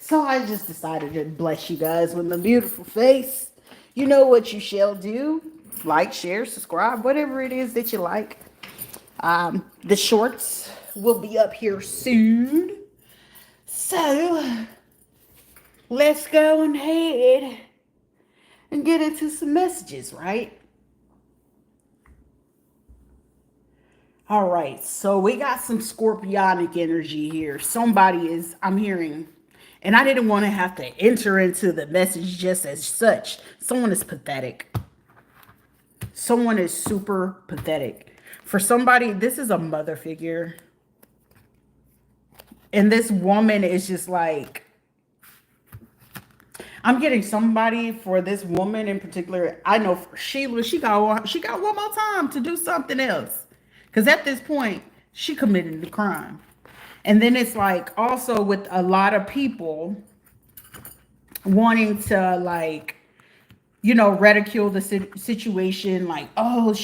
So I just decided to bless you guys with a beautiful face. You know what you shall do. Like, share, subscribe, whatever it is that you like. The shorts will be up here soon. So let's go ahead and get into some messages, right? All right, so we got some scorpionic energy here. Somebody is, I'm hearing, and I didn't want to have to enter into the message just as such. Someone is pathetic. Someone is super pathetic. For somebody, this is a mother figure. And this woman is just like, I'm getting somebody for this woman in particular. I know for Sheila, she got one more time to do something else. Because at this point, she committed the crime. And then it's like also with a lot of people wanting to like, ridicule the situation. Like, oh,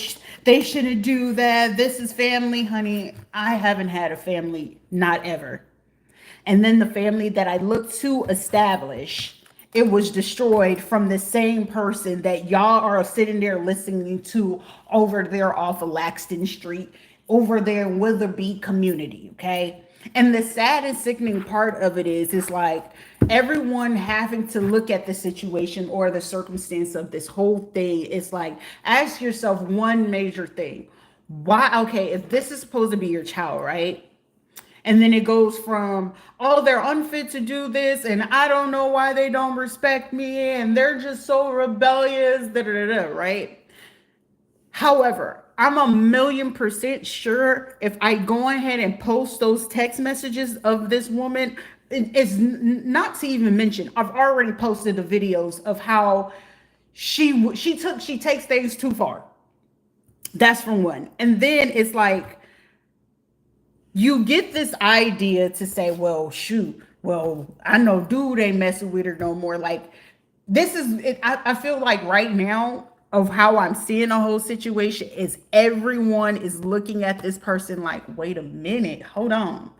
they shouldn't do that. This is family, honey. I haven't had a family, not ever. And then the family that I looked to establish, it was destroyed from the same person that y'all are sitting there listening to over there off of Laxton Street, over there in Witherby community, okay? And the sad and sickening part of it is like everyone having to look at the situation or the circumstance of this whole thing. It's like, ask yourself one major thing. Why? Okay, if this is supposed to be your child, right? And then it goes from, oh, they're unfit to do this, and I don't know why they don't respect me, and they're just so rebellious, right? However, I'm 1,000,000% sure if I go ahead and post those text messages of this woman, it's not to even mention, I've already posted the videos of how she takes things too far. That's from one. And then it's like, you get this idea to say, well, shoot, well, I know dude ain't messing with her no more. Like, this is it. I feel like right now of how I'm seeing the whole situation is everyone is looking at this person like, wait a minute, hold on.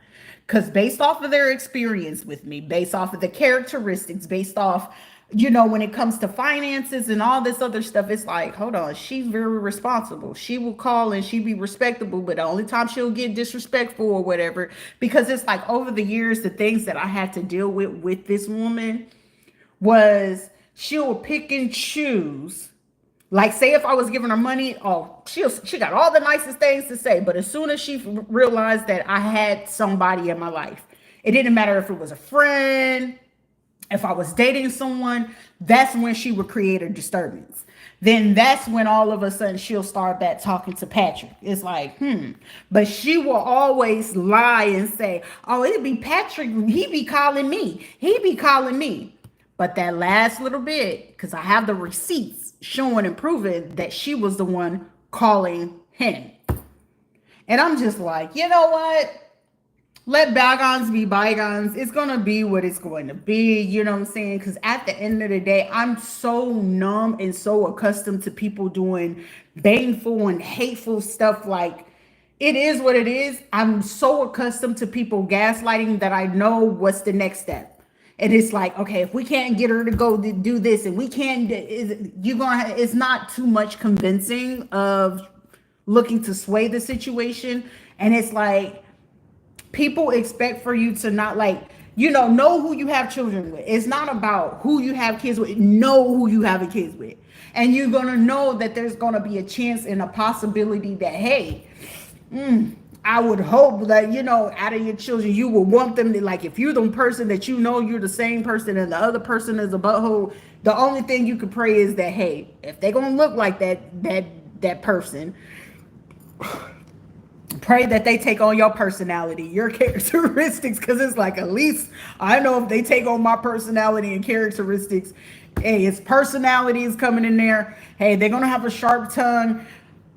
Because based off of their experience with me, based off of the characteristics, based off, when it comes to finances and all this other stuff, it's like, hold on, she's very responsible. She will call and she be respectable, but the only time she'll get disrespectful or whatever, because it's like over the years, the things that I had to deal with this woman was she'll pick and choose. Like, say if I was giving her money, oh, she got all the nicest things to say, but as soon as she realized that I had somebody in my life, it didn't matter if it was a friend, if I was dating someone, that's when she would create a disturbance. Then that's when all of a sudden she'll start back talking to Patrick. It's like, But she will always lie and say, oh, it'd be Patrick. He be calling me. He be calling me. But that last little bit, because I have the receipts showing and proving that she was the one calling him. And I'm just like, you know what? Let bygones be bygones. It's going to be what it's going to be. You know what I'm saying? Because at the end of the day, I'm so numb and so accustomed to people doing baneful and hateful stuff. Like, it is what it is. I'm so accustomed to people gaslighting that I know what's the next step. And it's like, okay, if we can't get her to go do this and we can't, it's not too much convincing of looking to sway the situation. And it's like, people expect for you to not know who you have children with. It's not about who you have kids with. Know who you have kids with. And you're going to know that there's going to be a chance and a possibility that, hey, I would hope that, out of your children, you will want them to, like, if you're the person that you're the same person and the other person is a butthole, the only thing you can pray is that, hey, if they're going to look like that person, pray that they take on your personality, your characteristics, because it's like, at least I know if they take on my personality and characteristics, hey, its personality is coming in there. Hey, they're going to have a sharp tongue.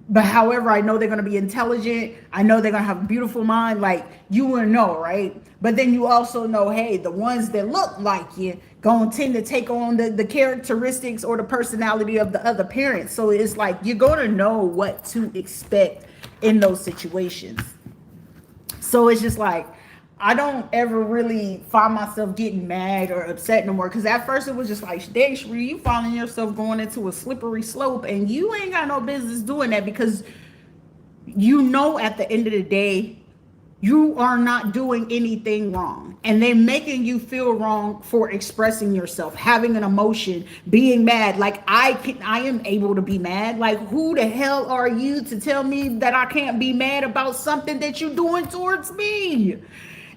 But however, I know they're going to be intelligent. I know they're going to have a beautiful mind. Like, you will know, right? But then you also know, hey, the ones that look like you going to tend to take on the characteristics or the personality of the other parent. So it's like, you're going to know what to expect in those situations. So it's just like, I don't ever really find myself getting mad or upset no more. Because at first it was just like, dang, Sheree, you finding yourself going into a slippery slope, and you ain't got no business doing that, because you know at the end of the day you are not doing anything wrong, and they're making you feel wrong for expressing yourself, having an emotion, being mad. Like I am able to be mad. Like, who the hell are you to tell me that I can't be mad about something that you're doing towards me?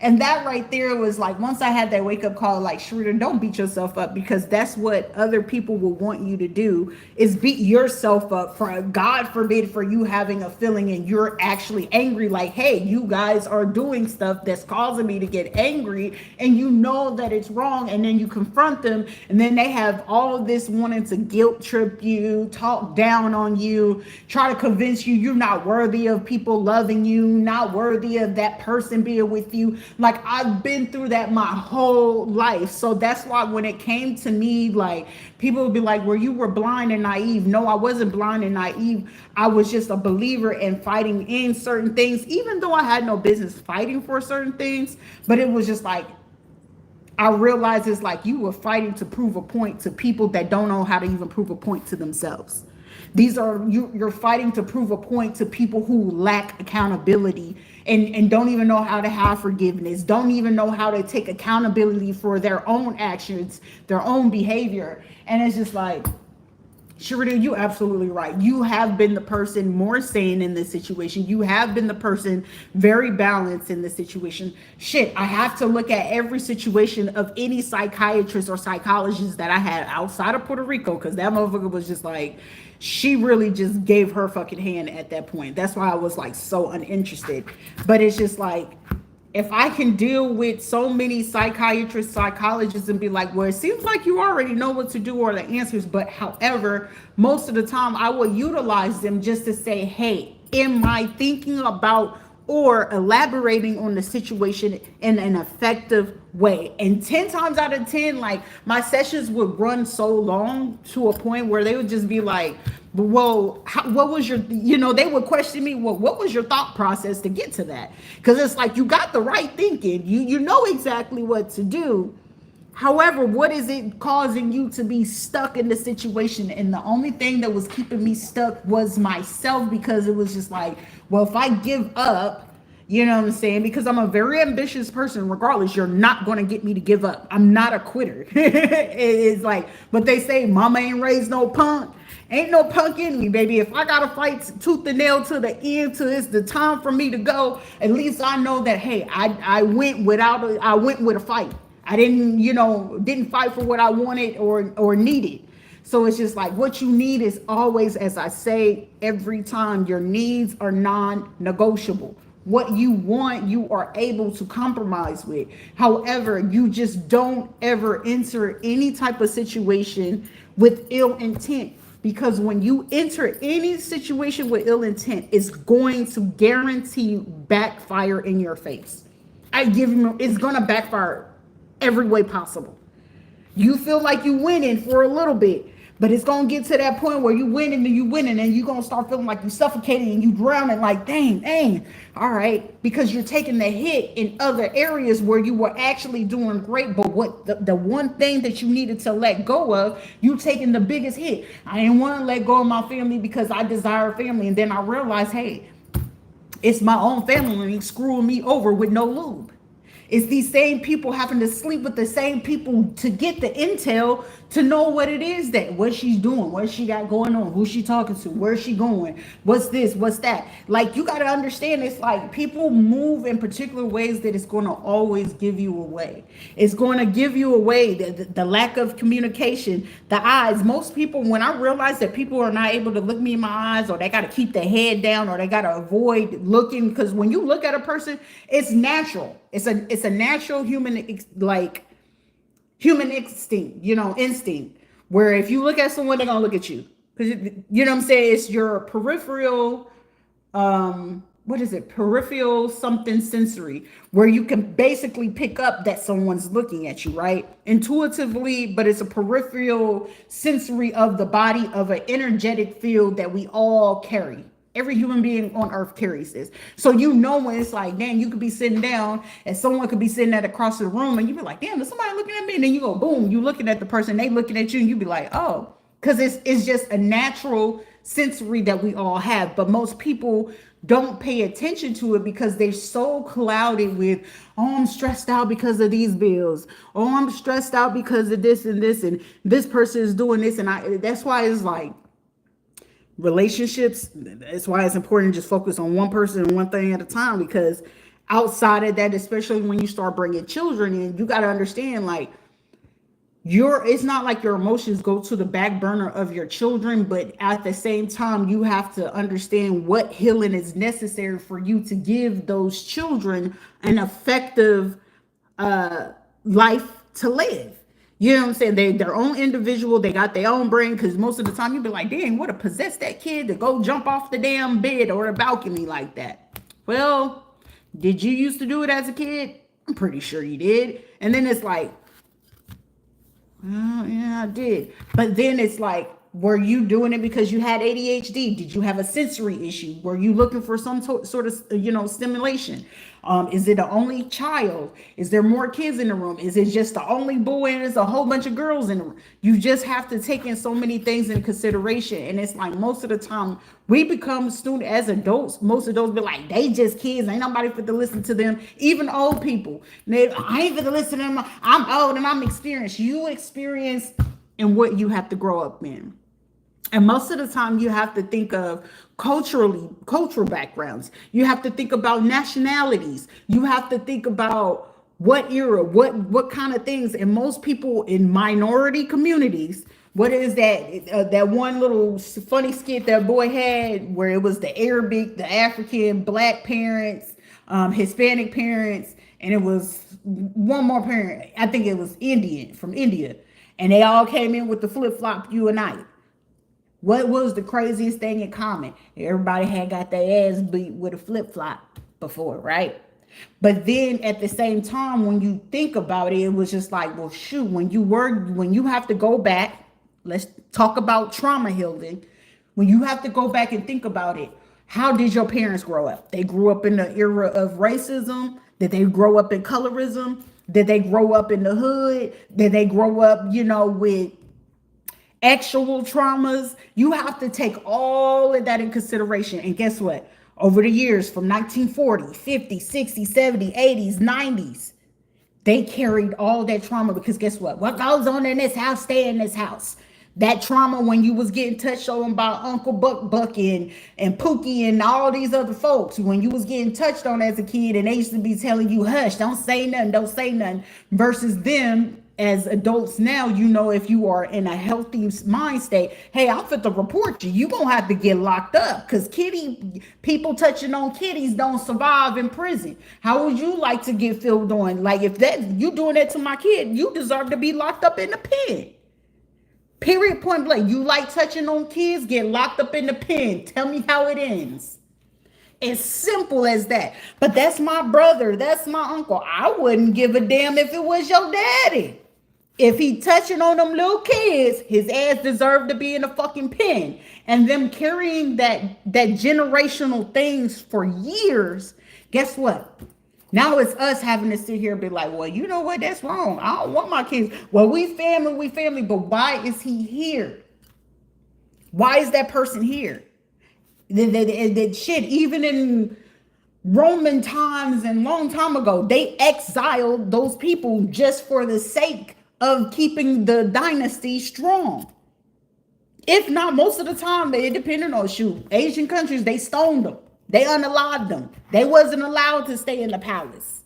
And that right there was like, once I had that wake up call, like, Sharita, don't beat yourself up, because that's what other people will want you to do, is beat yourself up. For God forbid for you having a feeling and you're actually angry, like, hey, you guys are doing stuff that's causing me to get angry, and you know that it's wrong, and then you confront them, and then they have all this wanting to guilt trip you, talk down on you, try to convince you you're not worthy of people loving you, not worthy of that person being with you. Like, I've been through that my whole life. So that's why when it came to me, like, people would be like, well, you were blind and naive. No, I wasn't blind and naive. I was just a believer in fighting in certain things, even though I had no business fighting for certain things. But it was just like, I realized it's like you were fighting to prove a point to people that don't know how to even prove a point to themselves. These are you're fighting to prove a point to people who lack accountability, and don't even know how to have forgiveness, don't even know how to take accountability for their own actions, their own behavior. And it's just like, Sharita, you absolutely right. You have been the person more sane in this situation. You have been the person very balanced in this situation. Shit, I have to look at every situation of any psychiatrist or psychologist that I had outside of Puerto Rico, because that motherfucker was just like, she really just gave her fucking hand at that point. That's why I was like so uninterested. But it's just like, if I can deal with so many psychiatrists, psychologists, and be like, well, it seems like you already know what to do or the answers, but however, most of the time I will utilize them just to say, hey, am I thinking about or elaborating on the situation in an effective way? And 10 times out of 10, like, my sessions would run so long to a point where they would just be like, well, what was your, they would question me, well, what was your thought process to get to that? Because it's like, you got the right thinking, you know exactly what to do. However, what is it causing you to be stuck in the situation? And the only thing that was keeping me stuck was myself, because it was just like, well, if I give up, you know what I'm saying? Because I'm a very ambitious person, regardless, you're not going to get me to give up. I'm not a quitter. It's like, but they say, mama ain't raised no punk. Ain't no punk in me, baby. If I gotta fight tooth and nail to the end, till it's the time for me to go, at least I know that, hey, I went with a fight. I didn't fight for what I wanted or needed. So it's just like, what you need is always, as I say every time, your needs are non-negotiable. What you want, you are able to compromise with. However, you just don't ever enter any type of situation with ill intent. Because when you enter any situation with ill intent, it's going to guarantee backfire in your face. It's going to backfire every way possible. You feel like you winning for a little bit, but it's going to get to that point where you winning and you're going to start feeling like you suffocating and you drowning, like, dang, all right, because you're taking the hit in other areas where you were actually doing great. But what the one thing that you needed to let go of, you taking the biggest hit. I didn't want to let go of my family because I desire family. And then I realized, hey, it's my own family screwing me over with no lube. It's these same people having to sleep with the same people to get the intel to know what it is, what she's doing, what she got going on, who she talking to, where's she going, what's this, what's that. Like, you got to understand, it's like people move in particular ways that it's going to always give you away. It's going to give you away, the lack of communication, the eyes. Most people, when I realize that people are not able to look me in my eyes, or they got to keep their head down, or they got to avoid looking, because when you look at a person, it's natural. It's a natural human instinct, where if you look at someone, they're gonna look at you, because you know what I'm saying. It's your peripheral, peripheral something sensory, where you can basically pick up that someone's looking at you, right? Intuitively, but it's a peripheral sensory of the body, of an energetic field that we all carry. Every human being on earth carries this. So you know when it's like, damn, you could be sitting down and someone could be sitting at across the room and you be like, damn, is somebody looking at me? And then you go, boom, you looking at the person, they looking at you, and you be like, oh, because it's just a natural sensory that we all have. But most people don't pay attention to it because they're so clouded with, oh, I'm stressed out because of these bills. Oh, I'm stressed out because of this and this, and this person is doing this. And that's why it's like relationships. That's why it's important to just focus on one person and one thing at a time, because outside of that, especially when you start bringing children in, you got to understand, like, it's not like your emotions go to the back burner of your children, but at the same time, you have to understand what healing is necessary for you to give those children an effective life to live. You know what I'm saying? They their own individual, they got their own brain, because most of the time you be like, dang, what a possessed that kid to go jump off the damn bed or the balcony like that. Well, did you used to do it as a kid? I'm pretty sure you did. And then it's like, oh, yeah, I did. But then it's like, were you doing it because you had ADHD? Did you have a sensory issue? Were you looking for some sort of, stimulation? Is it the only child? Is there more kids in the room? Is it just the only boy and there's a whole bunch of girls in the room? You just have to take in so many things in consideration. And it's like most of the time we become students as adults. Most of those be like, they just kids. Ain't nobody fit to listen to them. Even old people. I ain't fit to listen to them. I'm old and I'm experienced. You experience in what you have to grow up in. And most of the time you have to think of cultural backgrounds. You have to think about nationalities. You have to think about what era, what kind of things. And most people in minority communities, what is that that one little funny skit that boy had where it was the Arabic, the African, black parents, Hispanic parents, and it was one more parent. I think it was Indian, from India. And they all came in with the flip-flop unite. What was the craziest thing in common? Everybody had got their ass beat with a flip-flop before, right? But then at the same time, when you think about it, it was just like, well, shoot, when you have to go back, let's talk about trauma healing. When you have to go back and think about it, how did your parents grow up? They grew up in the era of racism. Did they grow up in colorism? Did they grow up in the hood? Did they grow up, with actual traumas? You have to take all of that in consideration. And guess what? Over the years, from 1940, 50, 60, 70, 80s, 90s, they carried all that trauma, because guess what? What goes on in this house, stay in this house. That trauma when you was getting touched on by Uncle Buck and Pookie and all these other folks, when you was getting touched on as a kid and they used to be telling you, hush, don't say nothing, versus them as adults now, if you are in a healthy mind state, hey, I'm fit to report you. You gonna have to get locked up, because people touching on kitties don't survive in prison. How would you like to get filled on? Like, if you doing that to my kid, you deserve to be locked up in the pen. Period, point blank. You like touching on kids, get locked up in the pen. Tell me how it ends. As simple as that. But that's my brother. That's my uncle. I wouldn't give a damn if it was your daddy. If he touching on them little kids, his ass deserved to be in a fucking pen. And them carrying that generational things for years, guess what? Now it's us having to sit here and be like, well, you know what? That's wrong. I don't want my kids. Well, we family. But why is he here? Why is that person here? That shit, even in Roman times and long time ago, they exiled those people just for the sake of keeping the dynasty strong. If not, most of the time, they depended on Asian countries, they stoned them. They unalived them. They wasn't allowed to stay in the palace.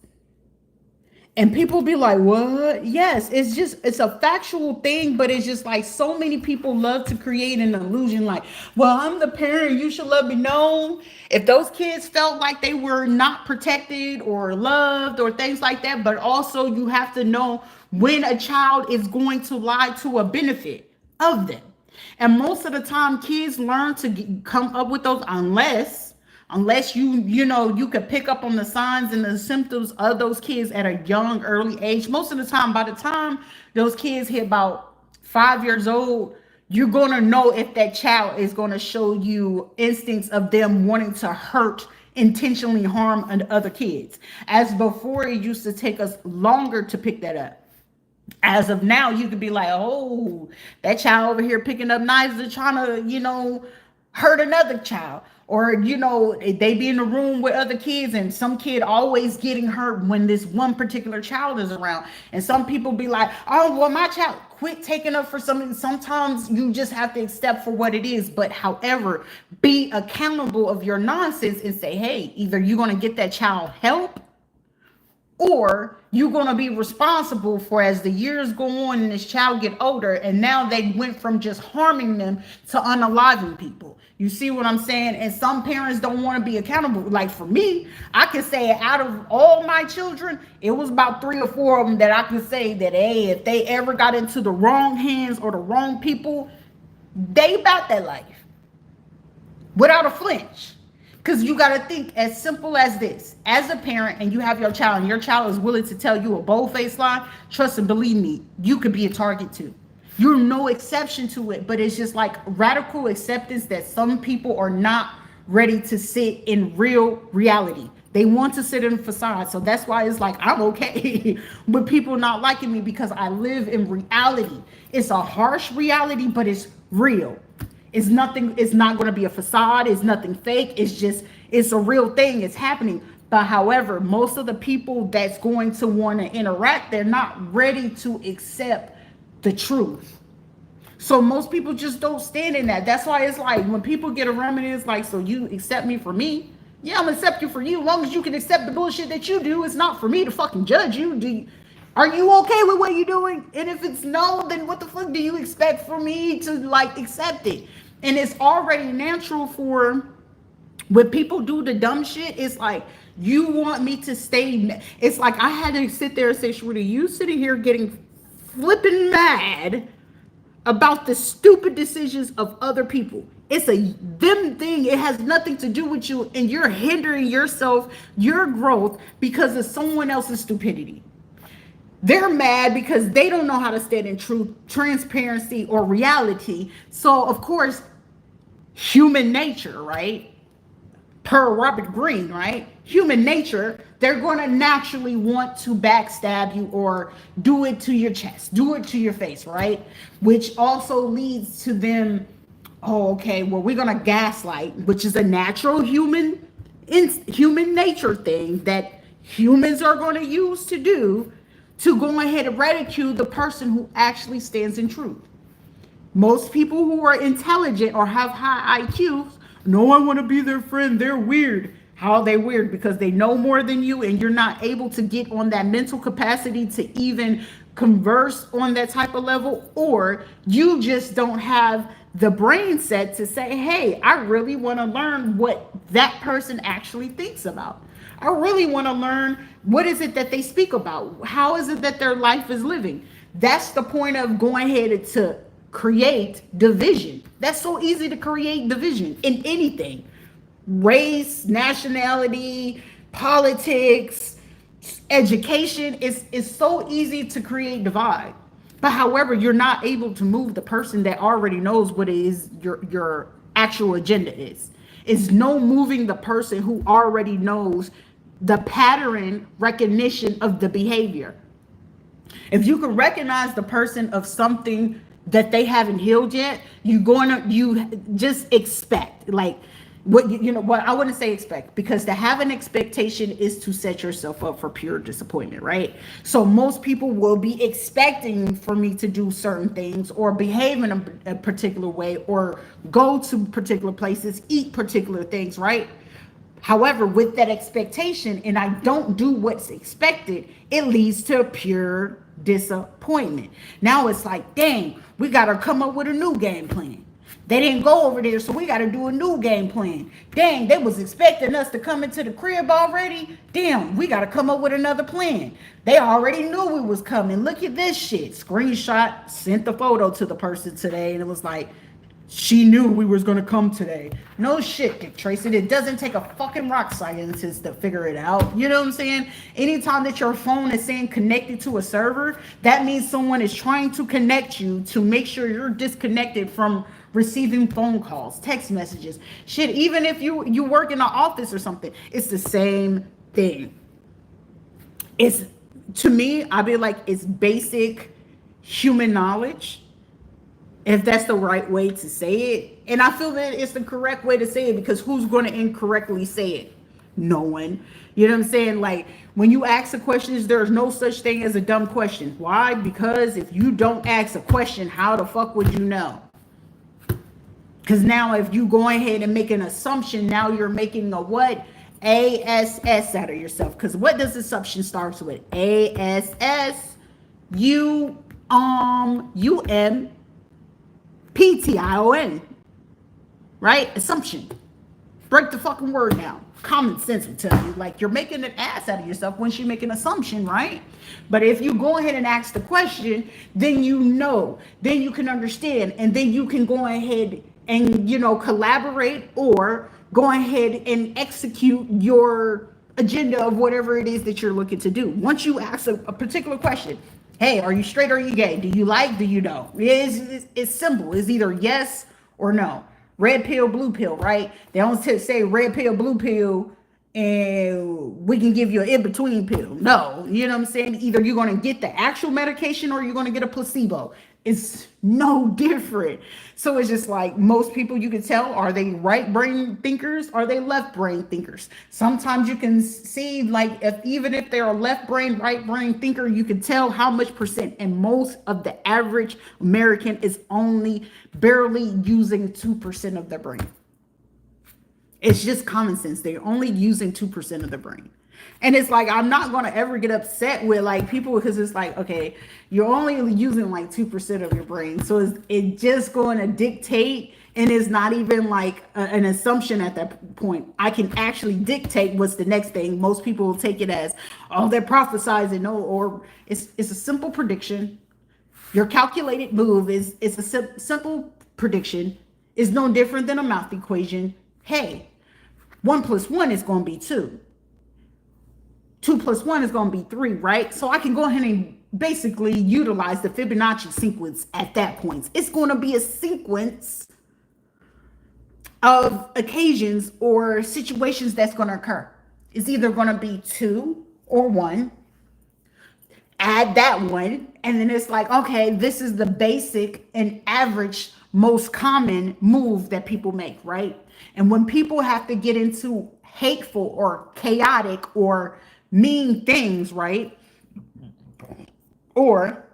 And people be like, what? Yes, it's a factual thing, but it's just like so many people love to create an illusion like, well, I'm the parent, you should let me know. If those kids felt like they were not protected or loved or things like that, but also you have to know when a child is going to lie to a benefit of them. And most of the time, kids learn to come up with those unless you could pick up on the signs and the symptoms of those kids at a young, early age. Most of the time, by the time those kids hit about 5 years old, you're going to know if that child is going to show you instincts of them wanting to hurt, intentionally harm other kids. As before, it used to take us longer to pick that up. As of now, you could be like, oh, that child over here picking up knives and trying to, hurt another child. Or, they be in the room with other kids and some kid always getting hurt when this one particular child is around. And some people be like, oh, well, my child, quit taking up for something. Sometimes you just have to accept for what it is. But however, be accountable of your nonsense and say, hey, either you're going to get that child help, or you're going to be responsible for, as the years go on and this child get older, and now they went from just harming them to unaliving people. You see what I'm saying? And some parents don't want to be accountable. Like for me, I can say out of all my children, it was about 3 or 4 of them that I could say that, hey, if they ever got into the wrong hands or the wrong people, they about that life without a flinch. Because you got to think as simple as this. As a parent and you have your child and your child is willing to tell you a bold-faced lie, trust and believe me, you could be a target too. You're no exception to it, but it's just like radical acceptance that some people are not ready to sit in real reality. They want to sit in facade. So that's why it's like, I'm okay with people not liking me because I live in reality. It's a harsh reality, but it's real. It's nothing, it's not going to be a facade. It's nothing fake. It's a real thing. It's happening. But however, most of the people that's going to want to interact, they're not ready to accept the truth. So most people just don't stand in that. That's why it's like when people get around me, it's like, so you accept me for me? Yeah, I'm gonna accept you for you. As long as you can accept the bullshit that you do, it's not for me to fucking judge you. Are you okay with what you're doing? And if it's no, then what the fuck do you expect for me to like accept it? And it's already natural for when people do the dumb shit. It's like you want me to stay. It's like I had to sit there and say, Rita, you sitting here getting flipping mad about the stupid decisions of other people. It's a them thing. It has nothing to do with you, and you're hindering yourself, your growth, because of someone else's stupidity. They're mad because they don't know how to stand in truth, transparency, or reality. So, of course, human nature, right? Per Robert Greene, right? Human nature, they're going to naturally want to backstab you or do it to your chest, do it to your face, right? Which also leads to them, oh, okay, well, we're going to gaslight, which is a natural human nature thing that humans are going to use to do, to go ahead and ridicule the person who actually stands in truth. Most people who are intelligent or have high IQs, no, I want to be their friend. They're weird. How are they weird? Because they know more than you and you're not able to get on that mental capacity to even converse on that type of level, or you just don't have the brain set to say, hey, I really want to learn what that person actually thinks about. I really want to learn what is it that they speak about. How is it that their life is living? That's the point of going ahead to create division. That's so easy to create division in anything. Race, nationality, politics, education. It's so easy to create divide. But however, you're not able to move the person that already knows what it is your actual agenda is. It's no moving the person who already knows the pattern recognition of the behavior. If you can recognize the person of something that they haven't healed yet, you just expect, like, what I wouldn't say expect, because to have an expectation is to set yourself up for pure disappointment, right? So most people will be expecting for me to do certain things or behave in a particular way or go to particular places, eat particular things, right? However, with that expectation and I don't do what's expected, it leads to pure disappointment. Now it's like, dang, we got to come up with a new game plan. They didn't go over there, so we got to do a new game plan. Dang, they was expecting us to come into the crib already. Damn, we got to come up with another plan. They already knew we was coming. Look at this shit. Screenshot, sent the photo to the person today, and it was like, She knew we was gonna come today. No shit, Dick Tracy. It doesn't take a fucking rock scientist to figure it out. You know what I'm saying? Anytime that your phone is saying connected to a server, that means someone is trying to connect you to make sure you're disconnected from receiving phone calls, text messages, shit. Even if you work in an office or something, it's the same thing. It's, to me, I'd be like, it's basic human knowledge, if that's the right way to say it. And I feel that it's the correct way to say it, because who's going to incorrectly say it? No one. You know what I'm saying? Like, when you ask the questions, there's no such thing as a dumb question. Why? Because if you don't ask a question, how the fuck would you know? Because now if you go ahead and make an assumption, now you're making a what? ASS out of yourself. Because what does assumption starts with? ASS UMPTION. Right? Assumption. Break the fucking word down. Common sense will tell you, like, you're making an ass out of yourself once you make an assumption, right? But if you go ahead and ask the question, then you know, then you can understand, and then you can go ahead and, you know, collaborate or go ahead and execute your agenda of whatever it is that you're looking to do. Once you ask a particular question, hey, are you straight or are you gay? Do you like, do you know? It's simple. It's either yes or no. Red pill, blue pill, right? They don't say red pill, blue pill, and we can give you an in-between pill. No, you know what I'm saying? Either you're going to get the actual medication or you're going to get a placebo. It's no different. So it's just like, most people, you can tell, are they right brain thinkers? Are they left brain thinkers? Sometimes you can see, like, even if they're a left brain, right brain thinker, you can tell how much percent. And most of the average American is only barely using 2% of their brain. It's just common sense. They're only using 2% of their brain. And it's like, I'm not going to ever get upset with, like, people, because it's like, okay, you're only using like 2% of your brain. So it's just going to dictate, and it's not even like an assumption at that point. I can actually dictate what's the next thing. Most people will take it as, oh, they're prophesizing. No, or it's a simple prediction. Your calculated move is a simple prediction. Is no different than a math equation. Hey, 1 + 1 is going to be 2. 2 + 1 is going to be 3, right? So I can go ahead and basically utilize the Fibonacci sequence at that point. It's going to be a sequence of occasions or situations that's going to occur. It's either going to be 2 or 1. Add that one, and then it's like, okay, this is the basic and average, most common move that people make, right? And when people have to get into hateful or chaotic or mean things, right? Or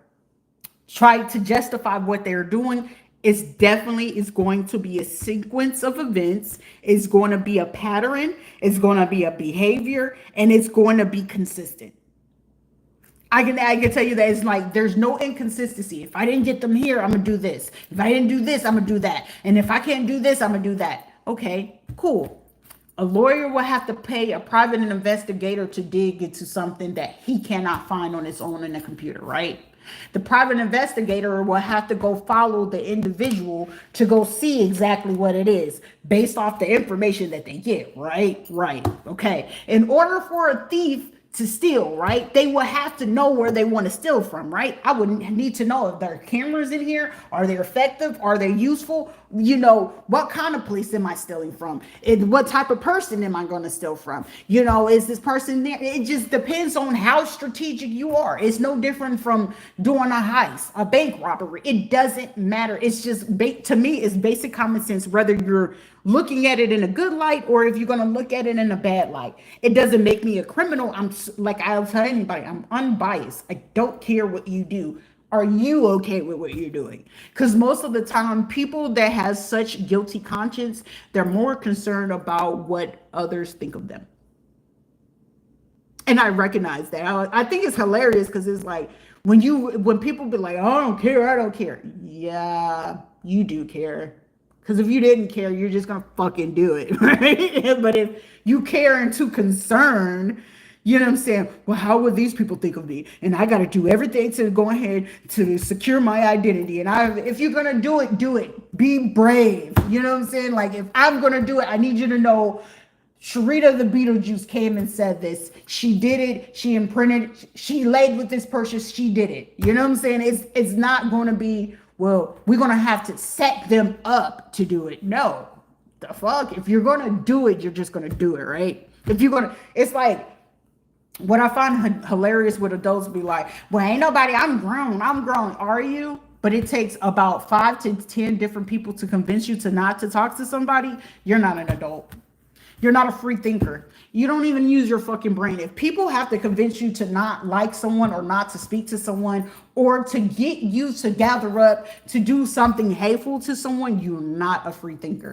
try to justify what they're doing, it's definitely is going to be a sequence of events. It's going to be a pattern. It's going to be a behavior, and it's going to be consistent. I can tell you that it's like, there's no inconsistency. If I didn't get them here, I'm going to do this. If I didn't do this, I'm going to do that. And if I can't do this, I'm going to do that. Okay, cool. A lawyer will have to pay a private investigator to dig into something that he cannot find on his own in a computer, right? The private investigator will have to go follow the individual to go see exactly what it is based off the information that they get, right? Right. Okay. In order for a thief to steal, right, they will have to know where they want to steal from, right? I would need to know if there are cameras in here. Are they effective? Are they useful? You know, what kind of police am I stealing from? What type of person am I going to steal from? You know, is this person there? It just depends on how strategic you are. It's no different from doing a heist, a bank robbery. It doesn't matter. It's just, to me, it's basic common sense, whether you're looking at it in a good light or if you're going to look at it in a bad light. It doesn't make me a criminal. I'm like, I'll tell anybody, I'm unbiased. I don't care what you do. Are you okay with what you're doing? Because most of the time, people that have such guilty conscience, they're more concerned about what others think of them. And I recognize that. I think it's hilarious, because it's like, when people be like, oh, I don't care. Yeah, you do care. Because if you didn't care, you're just going to fucking do it, right? But if you care and too concerned, you know what I'm saying? Well, how would these people think of me? And I got to do everything to go ahead to secure my identity. And if you're going to do it, do it. Be brave. You know what I'm saying? Like, if I'm going to do it, I need you to know Rita the Beetlejuice came and said this. She did it. She imprinted. She laid with this person. She did it. You know what I'm saying? It's not going to be, well, we're going to have to set them up to do it. No. The fuck? If you're going to do it, you're just going to do it, right? If you're going to, it's like, what I find hilarious with adults be like, well, ain't nobody, I'm grown. Are you? But it takes about 5 to 10 different people to convince you to not to talk to somebody. You're not an adult. You're not a free thinker. You don't even use your fucking brain. If people have to convince you to not like someone or not to speak to someone or to get you to gather up to do something hateful to someone, you're not a free thinker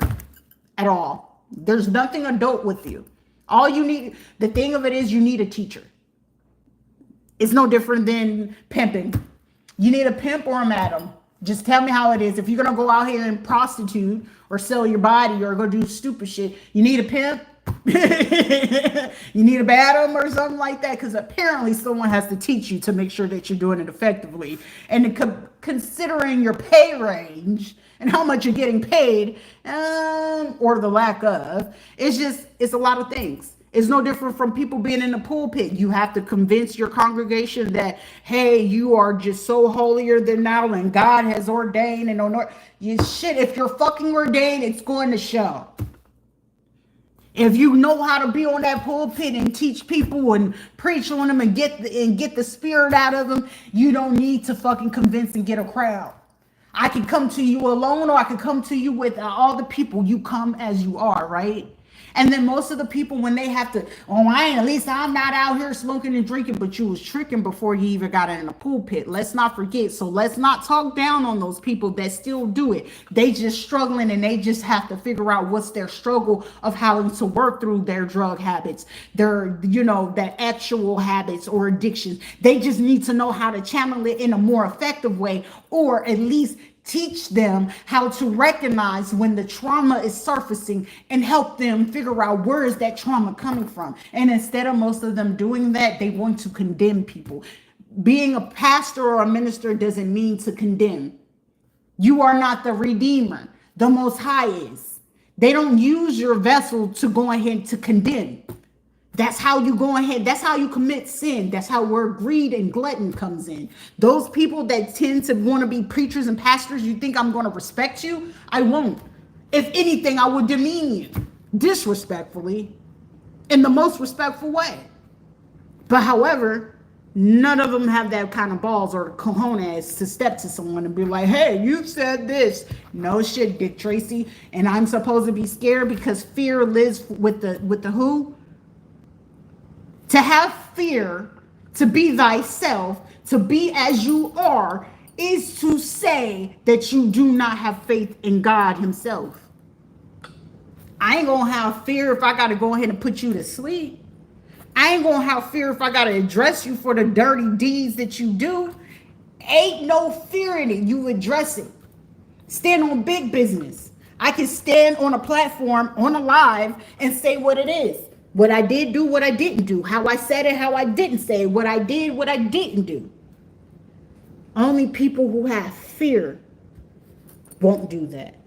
at all. There's nothing adult with you. All you need, the thing of it is, you need a teacher. It's no different than pimping. You need a pimp or a madam. Just tell me how it is. If you're going to go out here and prostitute or sell your body or go do stupid shit, you need a pimp. You need a madam or something like that, because apparently someone has to teach you to make sure that you're doing it effectively. And considering your pay range and how much you're getting paid, or the lack of, it's a lot of things. It's no different from people being in the pulpit. You have to convince your congregation that, hey, you are just so holier than thou and God has ordained and on you shit. If you're fucking ordained, it's going to show. If you know how to be on that pulpit and teach people and preach on them and get the spirit out of them, you don't need to fucking convince and get a crowd. I can come to you alone, or I can come to you with all the people. You come as you are, right? And then most of the people, when they have to, at least I'm not out here smoking and drinking, but you was tricking before you even got in the pulpit. Let's not forget. So let's not talk down on those people that still do it. They just struggling, and they just have to figure out what's their struggle of how to work through their drug habits, their, that actual habits or addictions. They just need to know how to channel it in a more effective way, or at least teach them how to recognize when the trauma is surfacing and help them figure out where is that trauma coming from. And instead of most of them doing that, they want to condemn people. Being a pastor or a minister doesn't mean to condemn. You are not the redeemer. The Most High is. They don't use your vessel to go ahead to condemn. That's how you go ahead. That's how you commit sin. That's how where greed and glutton comes in. Those people that tend to want to be preachers and pastors, you think I'm going to respect you? I won't. If anything, I would demean you disrespectfully in the most respectful way. But however, none of them have that kind of balls or cojones to step to someone and be like, hey, you said this. No shit, Dick Tracy. And I'm supposed to be scared because fear lives with the who? To have fear, to be thyself, to be as you are, is to say that you do not have faith in God himself. I ain't gonna have fear if I gotta go ahead and put you to sleep. I ain't gonna have fear if I gotta address you for the dirty deeds that you do. Ain't no fear in it. You address it. Stand on big business. I can stand on a platform, on a live, and say what it is. What I did do, what I didn't do. How I said it, how I didn't say it. What I did, what I didn't do. Only people who have fear won't do that.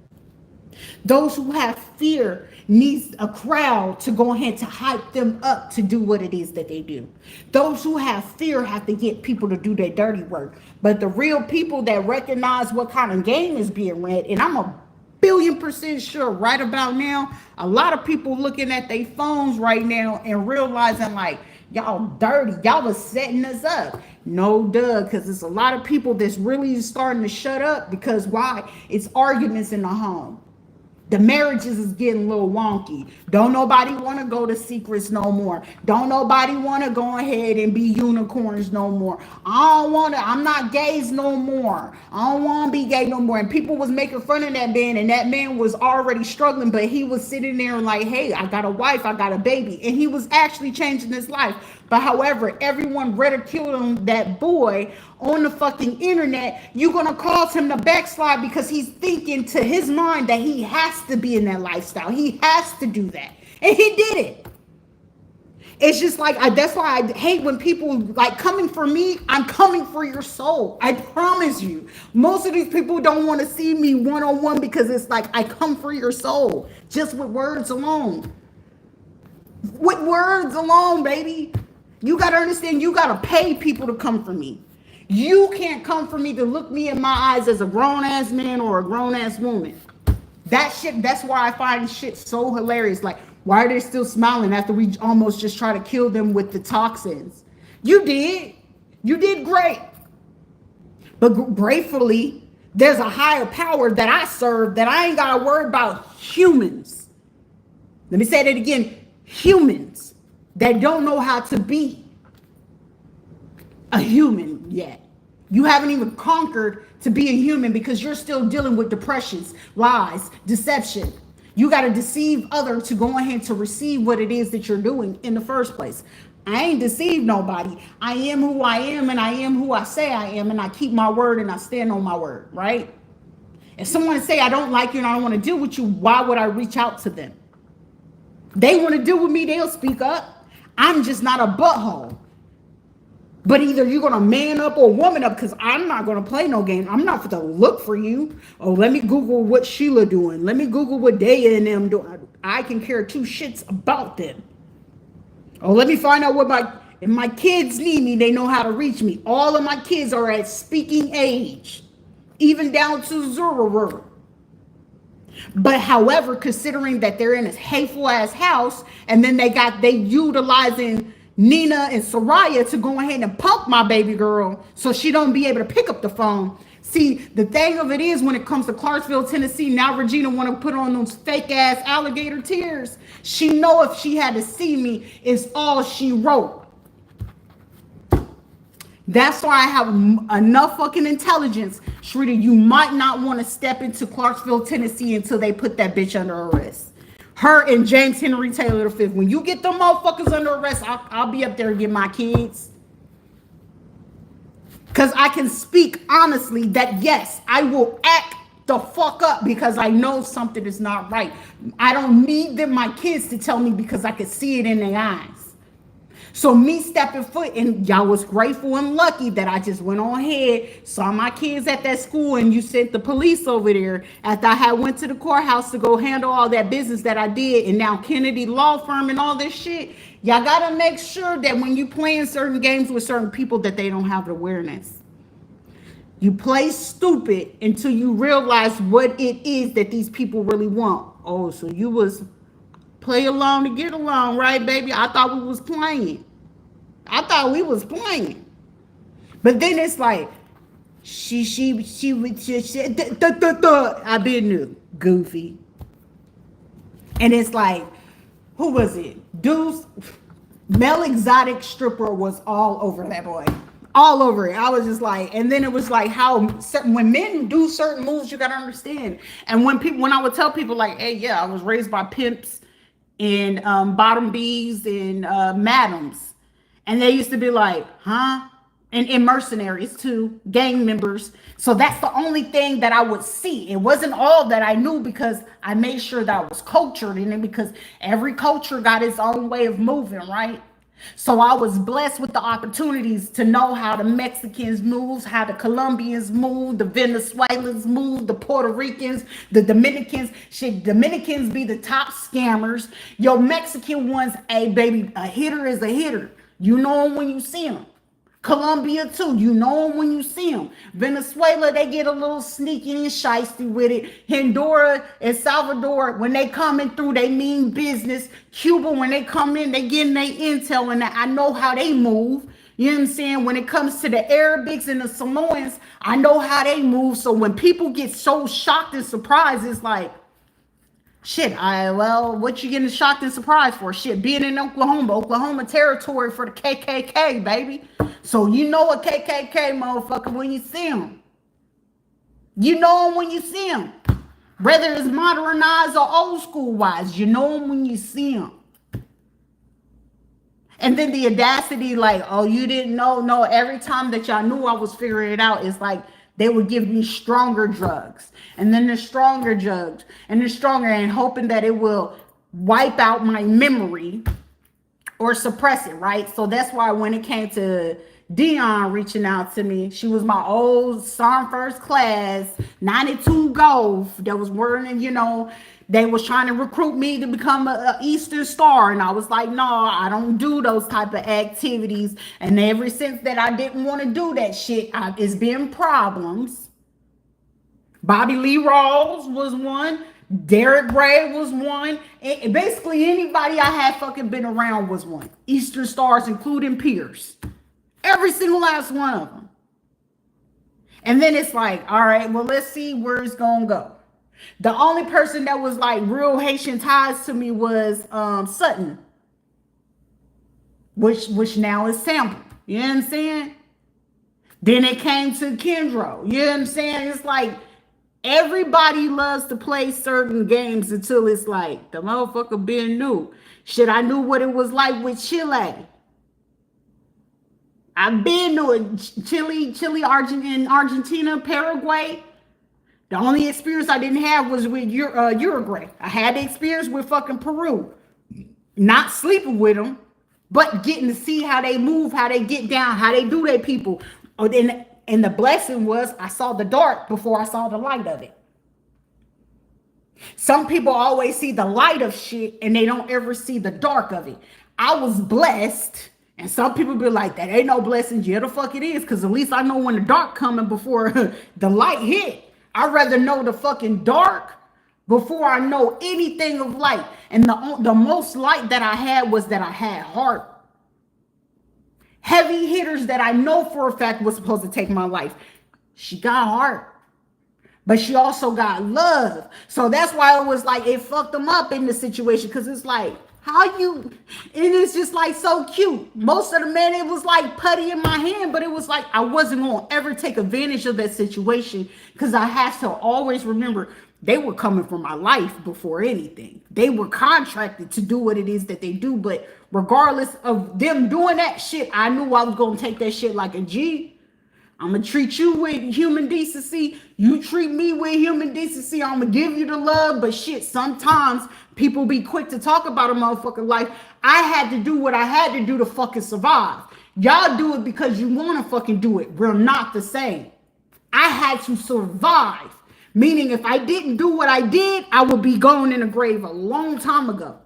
Those who have fear needs a crowd to go ahead to hype them up to do what it is that they do. Those who have fear have to get people to do their dirty work. But the real people that recognize what kind of game is being read, and I'm a billion% sure right about now, a lot of people looking at their phones right now and realizing like, y'all dirty, y'all was setting us up. No duh, because there's a lot of people that's really starting to shut up because why? It's arguments in the home. The marriages is getting a little wonky. Don't nobody want to go to secrets no more. Don't nobody want to go ahead and be unicorns no more. I'm not gays no more. I don't want to be gay no more. And people was making fun of that man, and that man was already struggling, but he was sitting there like, hey, I got a wife, I got a baby. And he was actually changing his life. But however, everyone ridiculed him, that boy, on the fucking internet. You're going to cause him to backslide because he's thinking to his mind that he has to be in that lifestyle. He has to do that. And he did it. It's just like, that's why I hate when people like coming for me. I'm coming for your soul. I promise you. Most of these people don't want to see me one on one because it's like I come for your soul just with words alone. With words alone, baby. You got to understand, you got to pay people to come for me. You can't come for me to look me in my eyes as a grown ass man or a grown ass woman. That shit, that's why I find shit so hilarious. Like, why are they still smiling after we almost just try to kill them with the toxins? You did. You did great. But gratefully, there's a higher power that I serve that I ain't got to worry about humans. Let me say that again. Humans that don't know how to be a human yet. You haven't even conquered to be a human because you're still dealing with depressions, lies, deception. You got to deceive others to go ahead to receive what it is that you're doing in the first place. I ain't deceived nobody. I am who I am, and I am who I say I am, and I keep my word and I stand on my word, right? If someone say I don't like you and I don't want to deal with you, why would I reach out to them? They want to deal with me, they'll speak up. I'm just not a butthole. But either you're going to man up or woman up, because I'm not going to play no game. I'm not going to look for you. Oh, let me Google what Sheila doing. Let me Google what Daya and them doing. I can care two shits about them. Oh, let me find out what if my kids need me, they know how to reach me. All of my kids are at speaking age, even down to Zururu. But however, considering that they're in this hateful ass house, and then they utilizing Nina and Soraya to go ahead and punk my baby girl so she don't be able to pick up the phone. See, the thing of it is, when it comes to Clarksville, Tennessee, now Regina want to put on those fake ass alligator tears. She know if she had to see me, it's all she wrote. That's why I have enough fucking intelligence. Shrita, you might not want to step into Clarksville, Tennessee until they put that bitch under arrest. Her and James Henry Taylor V. When you get them motherfuckers under arrest, I'll be up there and get my kids. Because I can speak honestly that yes, I will act the fuck up because I know something is not right. I don't need my kids to tell me because I can see it in their eyes. So me stepping foot, and y'all was grateful and lucky that I just went on ahead, saw my kids at that school, and you sent the police over there after I had went to the courthouse to go handle all that business that I did, and now Kennedy Law Firm and all this shit. Y'all gotta make sure that when you playing certain games with certain people that they don't have the awareness. You play stupid until you realize what it is that these people really want. Oh, so you was play along to get along, right, baby? I thought we was playing. But then it's like, I been new, goofy. And it's like, who was it? Deuce, Mel Exotic stripper was all over that boy. All over it. I was just like, and then it was like how when men do certain moves, you gotta understand. And when I would tell people like, hey, yeah, I was raised by pimps and bottom bees and madams, and they used to be like, huh? And mercenaries too, gang members. So that's the only thing that I would see. It wasn't all that I knew because I made sure that I was cultured in it, because every culture got its own way of moving, right? So I was blessed with the opportunities to know how the Mexicans move, how the Colombians move, the Venezuelans move, the Puerto Ricans, the Dominicans. Shit, Dominicans be the top scammers. Your Mexican ones, hey baby, a hitter is a hitter. You know them when you see them. Colombia too, you know them when you see them. Venezuela, they get a little sneaky and shiesty with it. Honduras and Salvador, when they coming through, they mean business. Cuba, when they come in, they getting their intel, and I know how they move. You know what I'm saying? When it comes to the Arabics and the Samoans, I know how they move. So when people get so shocked and surprised, it's like, shit, what you getting shocked and surprised for? Shit, being in Oklahoma territory for the KKK, baby. So you know a KKK motherfucker when you see them. You know them when you see them. Whether it's modernized or old school wise, you know them when you see them. And then the audacity, like, oh, you didn't know? No, every time that y'all knew I was figuring it out, it's like they would give me stronger drugs. And then the stronger drugs. And the stronger, and hoping that it will wipe out my memory or suppress it, right? So that's why when it came to Dion reaching out to me, she was my old Psalm first class, 92 golf that was wearing, they was trying to recruit me to become a Eastern Star. And I was like, no, I don't do those type of activities. And ever since that, I didn't want to do that shit. It's been problems. Bobby Lee Rawls was one. Derek Gray was one. And basically anybody I had fucking been around was one. Eastern Stars, including Pierce. Every single last one of them. And then it's like, all right, well, let's see where it's gonna go. The only person that was like real Haitian ties to me was Sutton, which now is Sample. You know what I'm saying? Then it came to Kendro. You know what I'm saying? It's like everybody loves to play certain games until it's like the motherfucker been new. Shit, I knew what it was like with Chile. I've been to Chile, Argentina, Paraguay. The only experience I didn't have was with Uruguay. I had the experience with fucking Peru. Not sleeping with them, but getting to see how they move, how they get down, how they do their people. And the blessing was I saw the dark before I saw the light of it. Some people always see the light of shit and they don't ever see the dark of it. I was blessed. And some people be like, that ain't no blessing. Yeah, the fuck it is. Because at least I know when the dark coming before the light hit. I'd rather know the fucking dark before I know anything of light. And the most light that I had was that I had heart. Heavy hitters that I know for a fact was supposed to take my life. She got heart. But she also got love. So that's why it was like, it fucked them up in the situation. Because it's like, and it's just like so cute. Most of the men, it was like putty in my hand, but it was like I wasn't going to ever take advantage of that situation because I had to always remember they were coming for my life before anything. They were contracted to do what it is that they do, but regardless of them doing that shit, I knew I was going to take that shit like a G. I'm going to treat you with human decency. You treat me with human decency. I'm going to give you the love. But shit, sometimes people be quick to talk about a motherfucking life. I had to do what I had to do to fucking survive. Y'all do it because you want to fucking do it. We're not the same. I had to survive. Meaning if I didn't do what I did, I would be going in the grave a long time ago.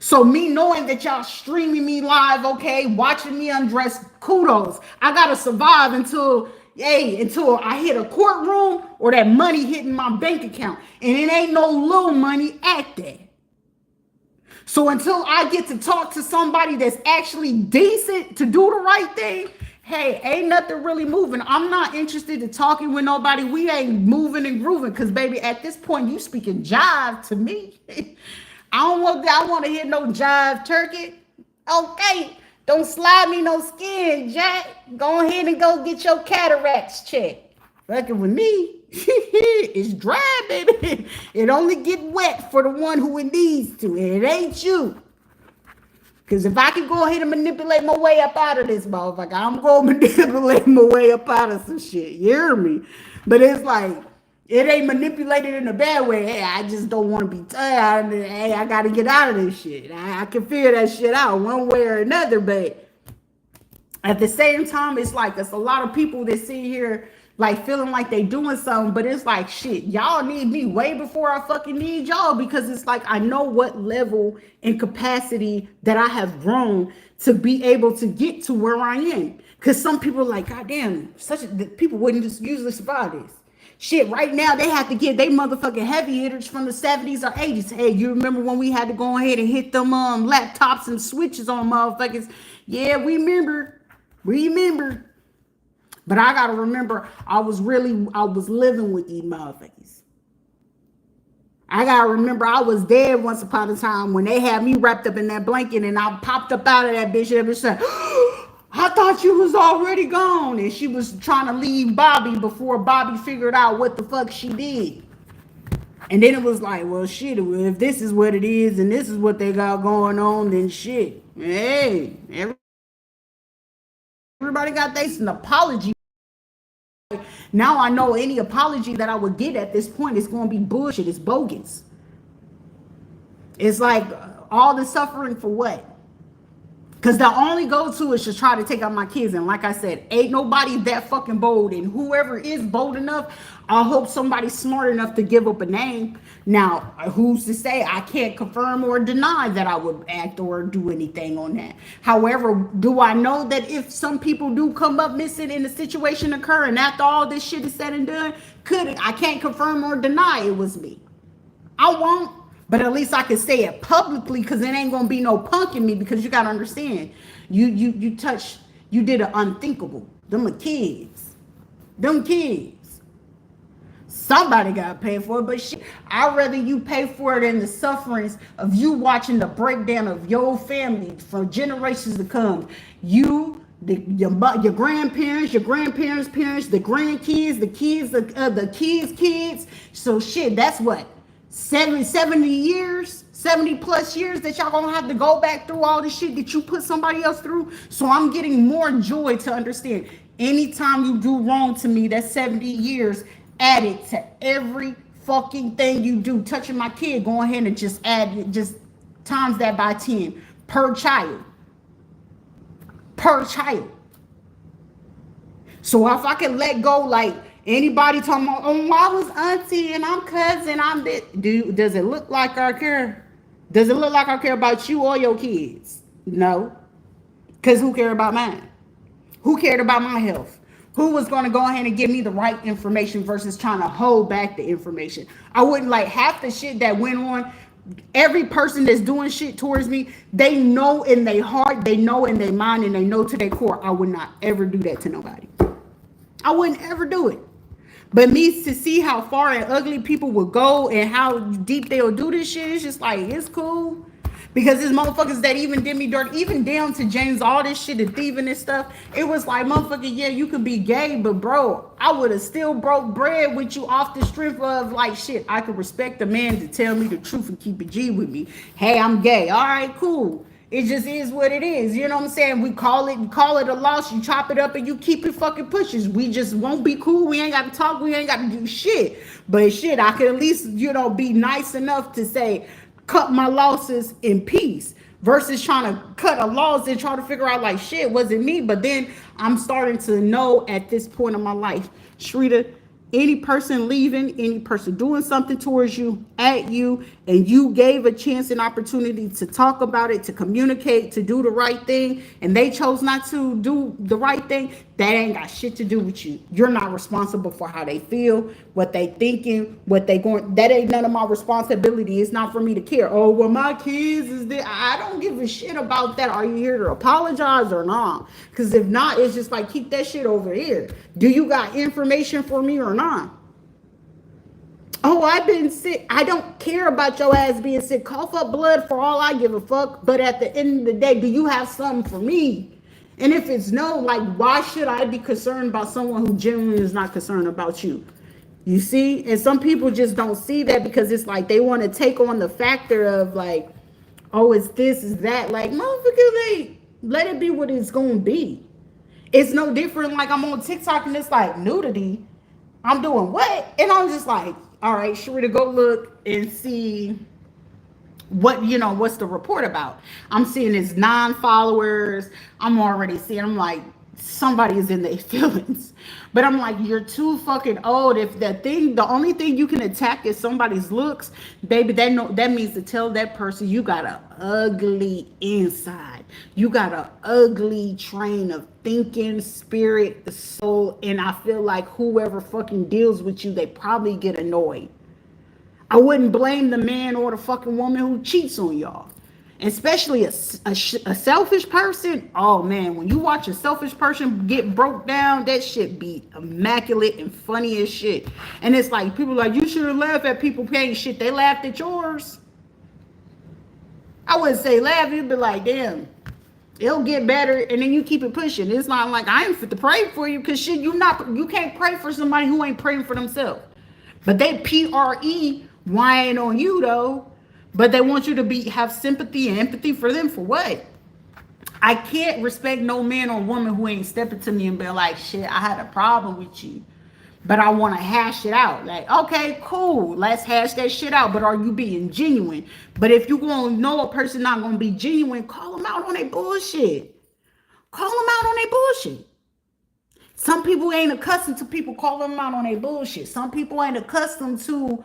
So me knowing that y'all streaming me live, okay, watching me undress, kudos. I gotta survive until I hit a courtroom or that money hitting my bank account. And it ain't no little money at that. So until I get to talk to somebody that's actually decent to do the right thing, hey, ain't nothing really moving. I'm not interested in talking with nobody. We ain't moving and grooving because, baby, at this point, you speaking jive to me. I want to hear no jive turkey. Okay, don't slide me no skin, Jack. Go ahead and go get your cataracts checked. Fucking with me, it's dry, baby. It only get wet for the one who it needs to, and it ain't you. Because if I can go ahead and manipulate my way up out of this motherfucker, I'm going to manipulate my way up out of some shit. You hear me? But it's like, it ain't manipulated in a bad way. Hey, I just don't want to be tired. Hey, I got to get out of this shit. I can figure that shit out one way or another. But at the same time, it's like, it's a lot of people that sit here like feeling like they doing something, but it's like, shit, y'all need me way before I fucking need y'all, because it's like I know what level and capacity that I have grown to be able to get to where I am. Because some people are like, God damn, people wouldn't just usually survive this. Shit, right now they have to get they motherfucking heavy hitters from the 70s or 80s. Hey, you remember when we had to go ahead and hit them laptops and switches on motherfuckers? Yeah, we remember. But I gotta remember, I was living with these motherfuckers. I gotta remember I was dead once upon a time when they had me wrapped up in that blanket and I popped up out of that bitch and said, I thought you was already gone. And she was trying to leave Bobby before Bobby figured out what the fuck she did. And then it was like, well, shit, if this is what it is and this is what they got going on, then shit. Hey, everybody got an apology. Now I know any apology that I would get at this point is going to be bullshit. It's bogus. It's like, All the suffering for what? Because the only go-to is to try to take out my kids. And like I said, ain't nobody that fucking bold. And whoever is bold enough, I hope somebody's smart enough to give up a name. Now, who's to say? I can't confirm or deny that I would act or do anything on that. However, do I know that if some people do come up missing and the situation occur, and after all this shit is said and done, I can't confirm or deny it was me. I won't. But at least I can say it publicly, because it ain't gonna be no punk in me. Because you gotta understand, you did an unthinkable. Them are kids. Somebody gotta pay for it, but shit, I'd rather you pay for it than the sufferings of you watching the breakdown of your family for generations to come. Your grandparents, your grandparents' parents, the grandkids, the kids, the kids. So shit, that's what? 70 years, 70 plus years that y'all gonna have to go back through all the shit that you put somebody else through. So I'm getting more joy to understand. Anytime you do wrong to me, that's 70 years added to every fucking thing you do. Touching my kid, go ahead and just times that by 10 per child. So if I can let go, like, anybody talking about, oh, I was auntie and I'm cousin, I'm this. Does it look like I care? Does it look like I care about you or your kids? No. Because who cared about mine? Who cared about my health? Who was going to go ahead and give me the right information versus trying to hold back the information? I wouldn't like half the shit that went on. Every person that's doing shit towards me, they know in their heart, they know in their mind, and they know to their core, I would not ever do that to nobody. I wouldn't ever do it. But me to see how far and ugly people will go and how deep they'll do this shit, it's just like, it's cool. Because there's motherfuckers that even did me dirt, even down to James, all this shit, the thieving and stuff. It was like, motherfucker, yeah, you could be gay, but bro, I would have still broke bread with you off the strength of like, shit, I could respect a man to tell me the truth and keep it G with me. Hey, I'm gay. All right, cool. It just is what it is. You know what I'm saying? We call it a loss. You chop it up and you keep it fucking pushes. We just won't be cool. We ain't got to talk. We ain't got to do shit. But shit, I could at least, be nice enough to say, cut my losses in peace versus trying to cut a loss and try to figure out like, shit, was it me? But then I'm starting to know at this point in my life, Rita, any person leaving, any person doing something towards you, at you, and you gave a chance and opportunity to talk about it, to communicate, to do the right thing, and they chose not to do the right thing, that ain't got shit to do with you. You're not responsible for how they feel, what they thinking, what they going. That ain't none of my responsibility. It's not for me to care. Oh, well, my kids is there. I don't give a shit about that. Are you here to apologize or not? Because if not, it's just like, keep that shit over here. Do you got information for me or not? Oh, I've been sick. I don't care about your ass being sick. Cough up blood for all I give a fuck. But at the end of the day, do you have something for me? And if it's no, like, why should I be concerned about someone who genuinely is not concerned about you? You see? And some people just don't see that because it's like they want to take on the factor of like, oh, it's this, is that. Like, motherfucker, like, let it be what it's going to be. It's no different. Like, I'm on TikTok and it's like nudity. I'm doing what? And I'm just like, all right, sure, to go look and see what's the report about. I'm seeing it's non-followers. I'm already seeing, I'm like, somebody is in their feelings. But I'm like, you're too fucking old. If the only thing you can attack is somebody's looks, baby, that means to tell that person you got an ugly inside. You got an ugly train of thinking, spirit, soul. And I feel like whoever fucking deals with you, they probably get annoyed. I wouldn't blame the man or the fucking woman who cheats on y'all. Especially a selfish person. Oh man, when you watch a selfish person get broke down, that shit be immaculate and funny as shit. And it's like, people like, you shouldn't laugh at people paying shit. They laughed at yours. I wouldn't say laugh, you'd be like, damn, it'll get better, and then you keep it pushing. It's not like I ain't fit to pray for you, because shit, you can't pray for somebody who ain't praying for themselves. But they whine on you though. But they want you to have sympathy and empathy for them for what? I can't respect no man or woman who ain't stepping to me and be like, shit, I had a problem with you. but I want to hash it out. Like, okay, cool, let's hash that shit out. But are you being genuine? But if you gonna know a person not gonna be genuine, call them out on their bullshit. Call them out on their bullshit. Some people ain't accustomed to people calling them out on their bullshit. Some people ain't accustomed to,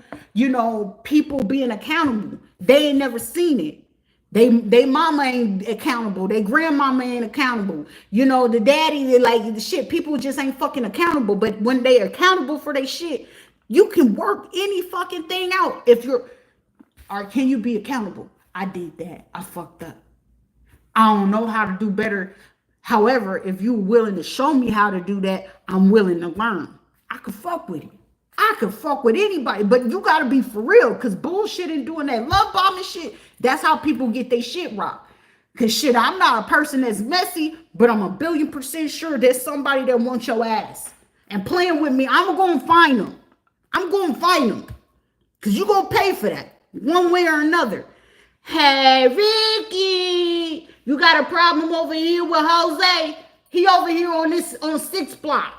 people being accountable. They ain't never seen it. They mama ain't accountable. They grandmama ain't accountable. The daddy, they like the shit. People just ain't fucking accountable. But when they accountable for their shit, you can work any fucking thing out. Or can you be accountable? I did that. I fucked up. I don't know how to do better. However, if you're willing to show me how to do that, I'm willing to learn. I could fuck with you. I could fuck with anybody, but you gotta be for real, because bullshit and doing that love bombing shit, that's how people get their shit rocked. Because shit, I'm not a person that's messy, but I'm 1,000,000,000% sure there's somebody that wants your ass. And playing with me, I'm gonna find them. I'm gonna find them. Because you're gonna pay for that, one way or another. Hey, Ricky, you got a problem over here with Jose? He over here on 6th block.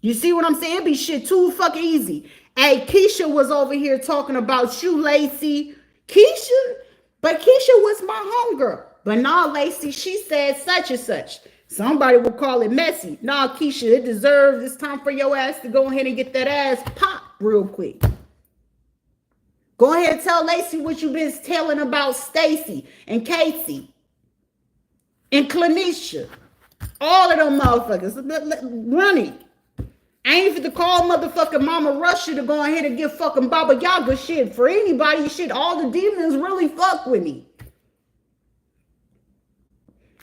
You see what I'm saying? It be shit too fucking easy. Hey, Keisha was over here talking about you, Lacey. Keisha? But Keisha was my homegirl. But nah, Lacey, she said such and such. Somebody will call it messy. Nah, Keisha, it deserves, it's time for your ass to go ahead and get that ass popped real quick. Go ahead and tell Lacey what you been telling about Stacy and Casey and Clanisha. All of them motherfuckers. Running. I ain't fit to call motherfucking Mama Russia to go ahead and give fucking Baba Yaga shit. For anybody, shit, all the demons really fuck with me.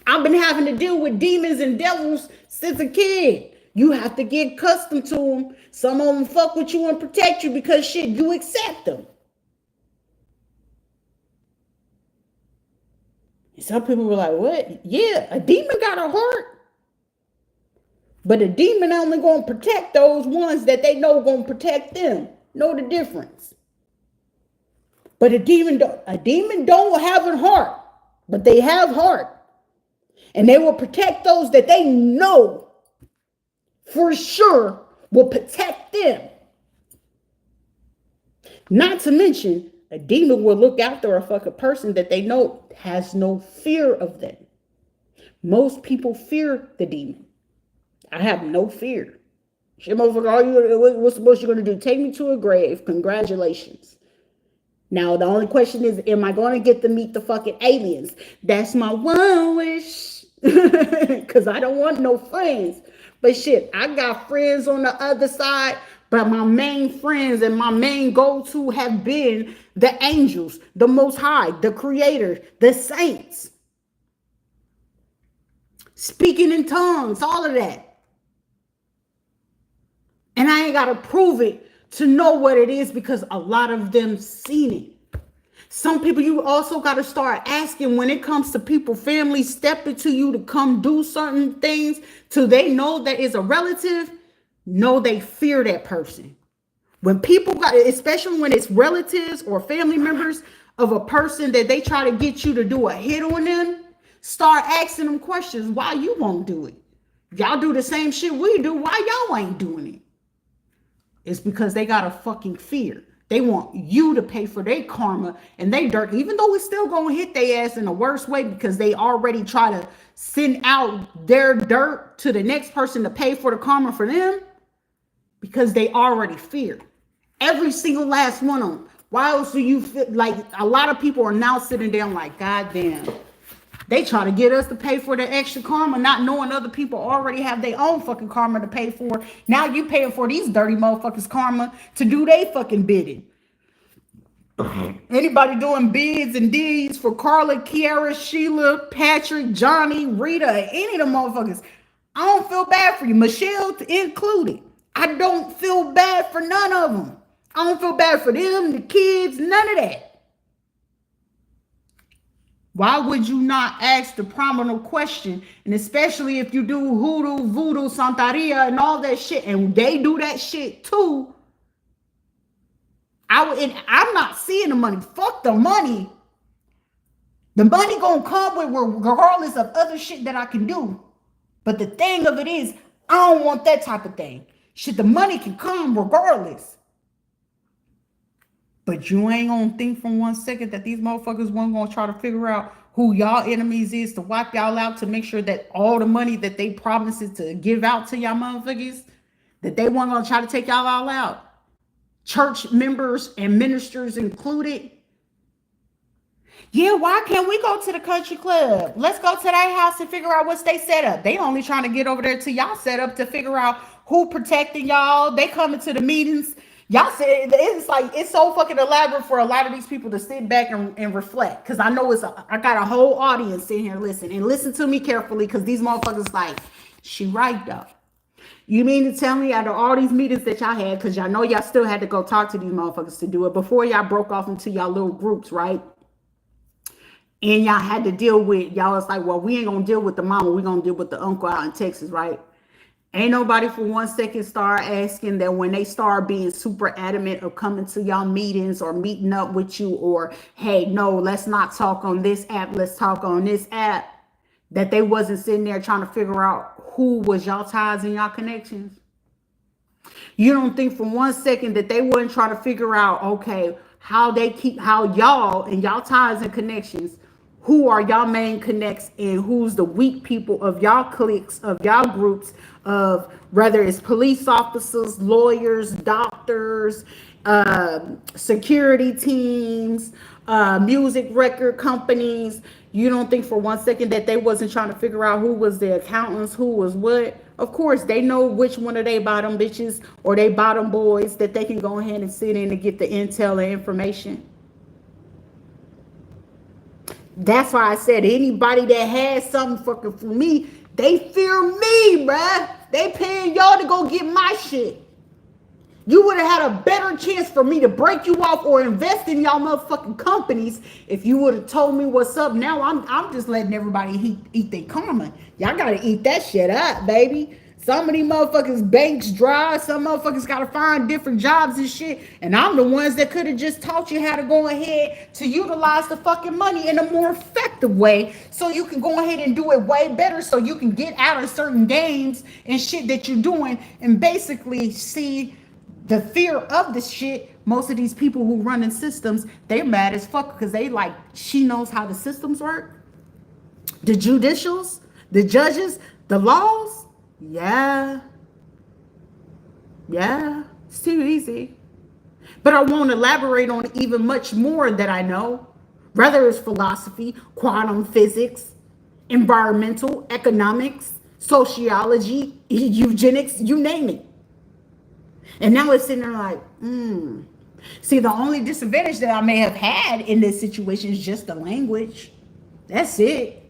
I've been having to deal with demons and devils since a kid. You have to get accustomed to them. Some of them fuck with you and protect you because shit, you accept them. And some people were like, what? Yeah, a demon got a heart. But a demon only gonna protect those ones that they know gonna protect them. Know the difference. But a demon don't have a heart, but they have heart. And they will protect those that they know for sure will protect them. Not to mention, a demon will look after a fucking person that they know has no fear of them. Most people fear the demon. I have no fear. Shit, motherfucker, what's you gonna do? Take me to a grave. Congratulations. Now, the only question is, am I going to get to meet the fucking aliens? That's my one wish. Because I don't want no friends. But shit, I got friends on the other side. But my main friends and my main go-to have been the angels, the Most High, the Creator, the saints. Speaking in tongues, all of that. And I ain't got to prove it to know what it is because a lot of them seen it. Some people you also got to start asking when it comes to people, family stepping to you to come do certain things till they know that is a relative, know they fear that person. When people got, especially when it's relatives or family members of a person that they try to get you to do a hit on them, start asking them questions. Why you won't do it? Y'all do the same shit we do. Why y'all ain't doing it? It's because they got a fucking fear. They want you to pay for their karma and they dirt, even though it's still gonna hit their ass in the worst way because they already try to send out their dirt to the next person to pay for the karma for them because they already fear. Every single last one of them. Why else do you feel like a lot of people are now sitting down like, God damn, they try to get us to pay for the extra karma, not knowing other people already have their own fucking karma to pay for. Now you paying for these dirty motherfuckers' karma to do their fucking bidding. Anybody doing bids and deeds for Carla, Kiara, Sheila, Patrick, Johnny, Rita, any of them motherfuckers, I don't feel bad for you. Michelle included. I don't feel bad for none of them. I don't feel bad for them, the kids, none of that. Why would you not ask the prominent question? And especially if you do hoodoo, voodoo, santeria, and all that shit, and they do that shit too. I'm not seeing the money. Fuck the money. The money gonna come with regardless of other shit that I can do. But the thing of it is, I don't want that type of thing. Shit, the money can come regardless. But you ain't gonna think for 1 second that these motherfuckers weren't gonna try to figure out who y'all enemies is to wipe y'all out, to make sure that all the money that they promises to give out to y'all motherfuckers, that they weren't gonna try to take y'all all out. Church members and ministers included. Yeah, why can't we go to the country club? Let's go to their house and figure out what's they set up. They only trying to get over there to y'all set up to figure out who protecting y'all. They coming to the meetings. Y'all said it's like it's so fucking elaborate for a lot of these people to sit back and reflect. Cause I know I got a whole audience in here listen to me carefully, because these motherfuckers like, she right though. You mean to tell me out of all these meetings that y'all had, because y'all know y'all still had to go talk to these motherfuckers to do it before y'all broke off into y'all little groups, right? And y'all had to deal with, y'all was like, well, we ain't gonna deal with the mama, we gonna deal with the uncle out in Texas, right? Ain't nobody for 1 second start asking that when they start being super adamant of coming to y'all meetings or meeting up with you, or hey, no, let's not talk on this app, let's talk on this app, that they wasn't sitting there trying to figure out who was y'all ties and y'all connections. You don't think for 1 second that they wouldn't try to figure out, okay, how y'all and y'all ties and connections, who are y'all main connects and who's the weak people of y'all cliques, of y'all groups, of whether it's police officers, lawyers, doctors, security teams, music record companies. You don't think for 1 second that they wasn't trying to figure out who was the accountants, who was what? Of course, they know which one of they bottom bitches or they bottom boys that they can go ahead and sit in and get the intel and information. That's why I said anybody that has something fucking for me, they fear me, bruh. They paying y'all to go get my shit. You would have had a better chance for me to break you off or invest in y'all motherfucking companies if you would have told me what's up. Now I'm just letting everybody eat their karma. Y'all gotta eat that shit up, baby. Some of these motherfuckers banks dry. Some motherfuckers gotta find different jobs and shit. And I'm the ones that could have just taught you how to go ahead to utilize the fucking money in a more effective way, so you can go ahead and do it way better, so you can get out of certain games and shit that you're doing and basically see the fear of this shit. Most of these people who run in systems, they're mad as fuck because they like, she knows how the systems work. The judicials, the judges, the laws. Yeah, it's too easy. But I won't elaborate on even much more that I know. Whether it's philosophy, quantum physics, environmental, economics, sociology, eugenics, you name it. And now it's sitting there like, See, the only disadvantage that I may have had in this situation is just the language. That's it.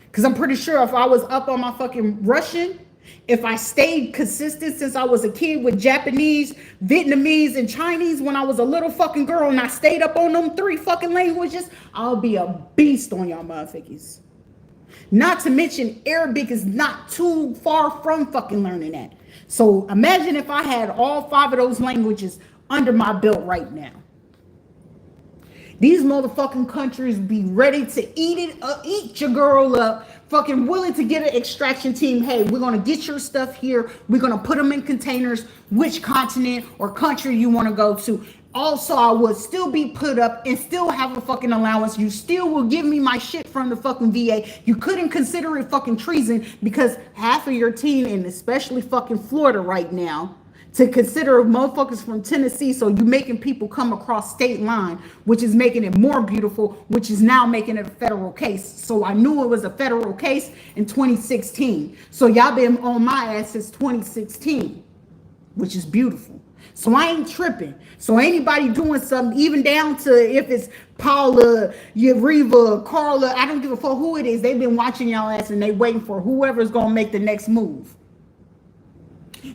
Because I'm pretty sure if I was up on my fucking Russian, if I stayed consistent since I was a kid with Japanese, Vietnamese, and Chinese when I was a little fucking girl, and I stayed up on them 3 fucking languages, I'll be a beast on y'all motherfuckers. Not to mention Arabic is not too far from fucking learning that. So imagine if I had all 5 of those languages under my belt right now. These motherfucking countries be ready to eat your girl up, fucking willing to get an extraction team. Hey, we're gonna get your stuff here. We're gonna put them in containers, which continent or country you wanna go to. Also, I would still be put up and still have a fucking allowance. You still will give me my shit from the fucking VA. You couldn't consider it fucking treason because half of your team, and especially fucking Florida right now, to consider motherfuckers from Tennessee, so you making people come across state line, which is making it more beautiful, which is now making it a federal case. So I knew it was a federal case in 2016. So y'all been on my ass since 2016, which is beautiful. So I ain't tripping. So anybody doing something, even down to if it's Paula, Rita, Carla, I don't give a fuck who it is. They've been watching y'all ass and they waiting for whoever's gonna make the next move.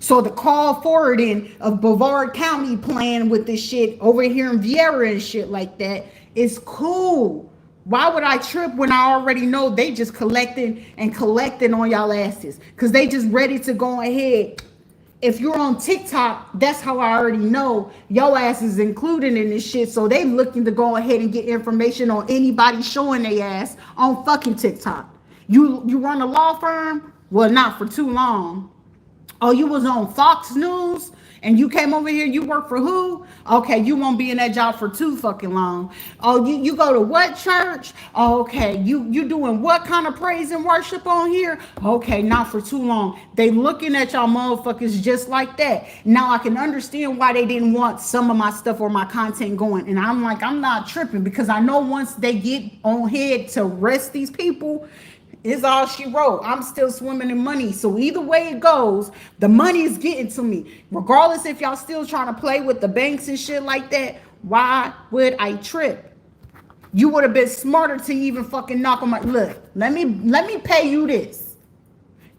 So the call forwarding of Brevard County plan with this shit over here in Vieira and shit like that is cool. Why would I trip when I already know they just collecting on y'all asses? Because they just ready to go ahead. If you're on TikTok, that's how I already know your ass is included in this shit. So they looking to go ahead and get information on anybody showing their ass on fucking TikTok. You run a law firm? Well, not for too long. Oh, you was on Fox News and you came over here, you work for who? Okay, you won't be in that job for too fucking long. Oh, you go to what church? Okay, you doing what kind of praise and worship on here? Okay, not for too long. They looking at y'all motherfuckers just like that. Now I can understand why they didn't want some of my stuff or my content going. And I'm like, I'm not tripping, because I know once they get on head to arrest these people, is all she wrote. I'm still swimming in money. So either way it goes, the money is getting to me. Regardless if y'all still trying to play with the banks and shit like that, why would I trip? You would have been smarter to even fucking knock on my look. Let me pay you this.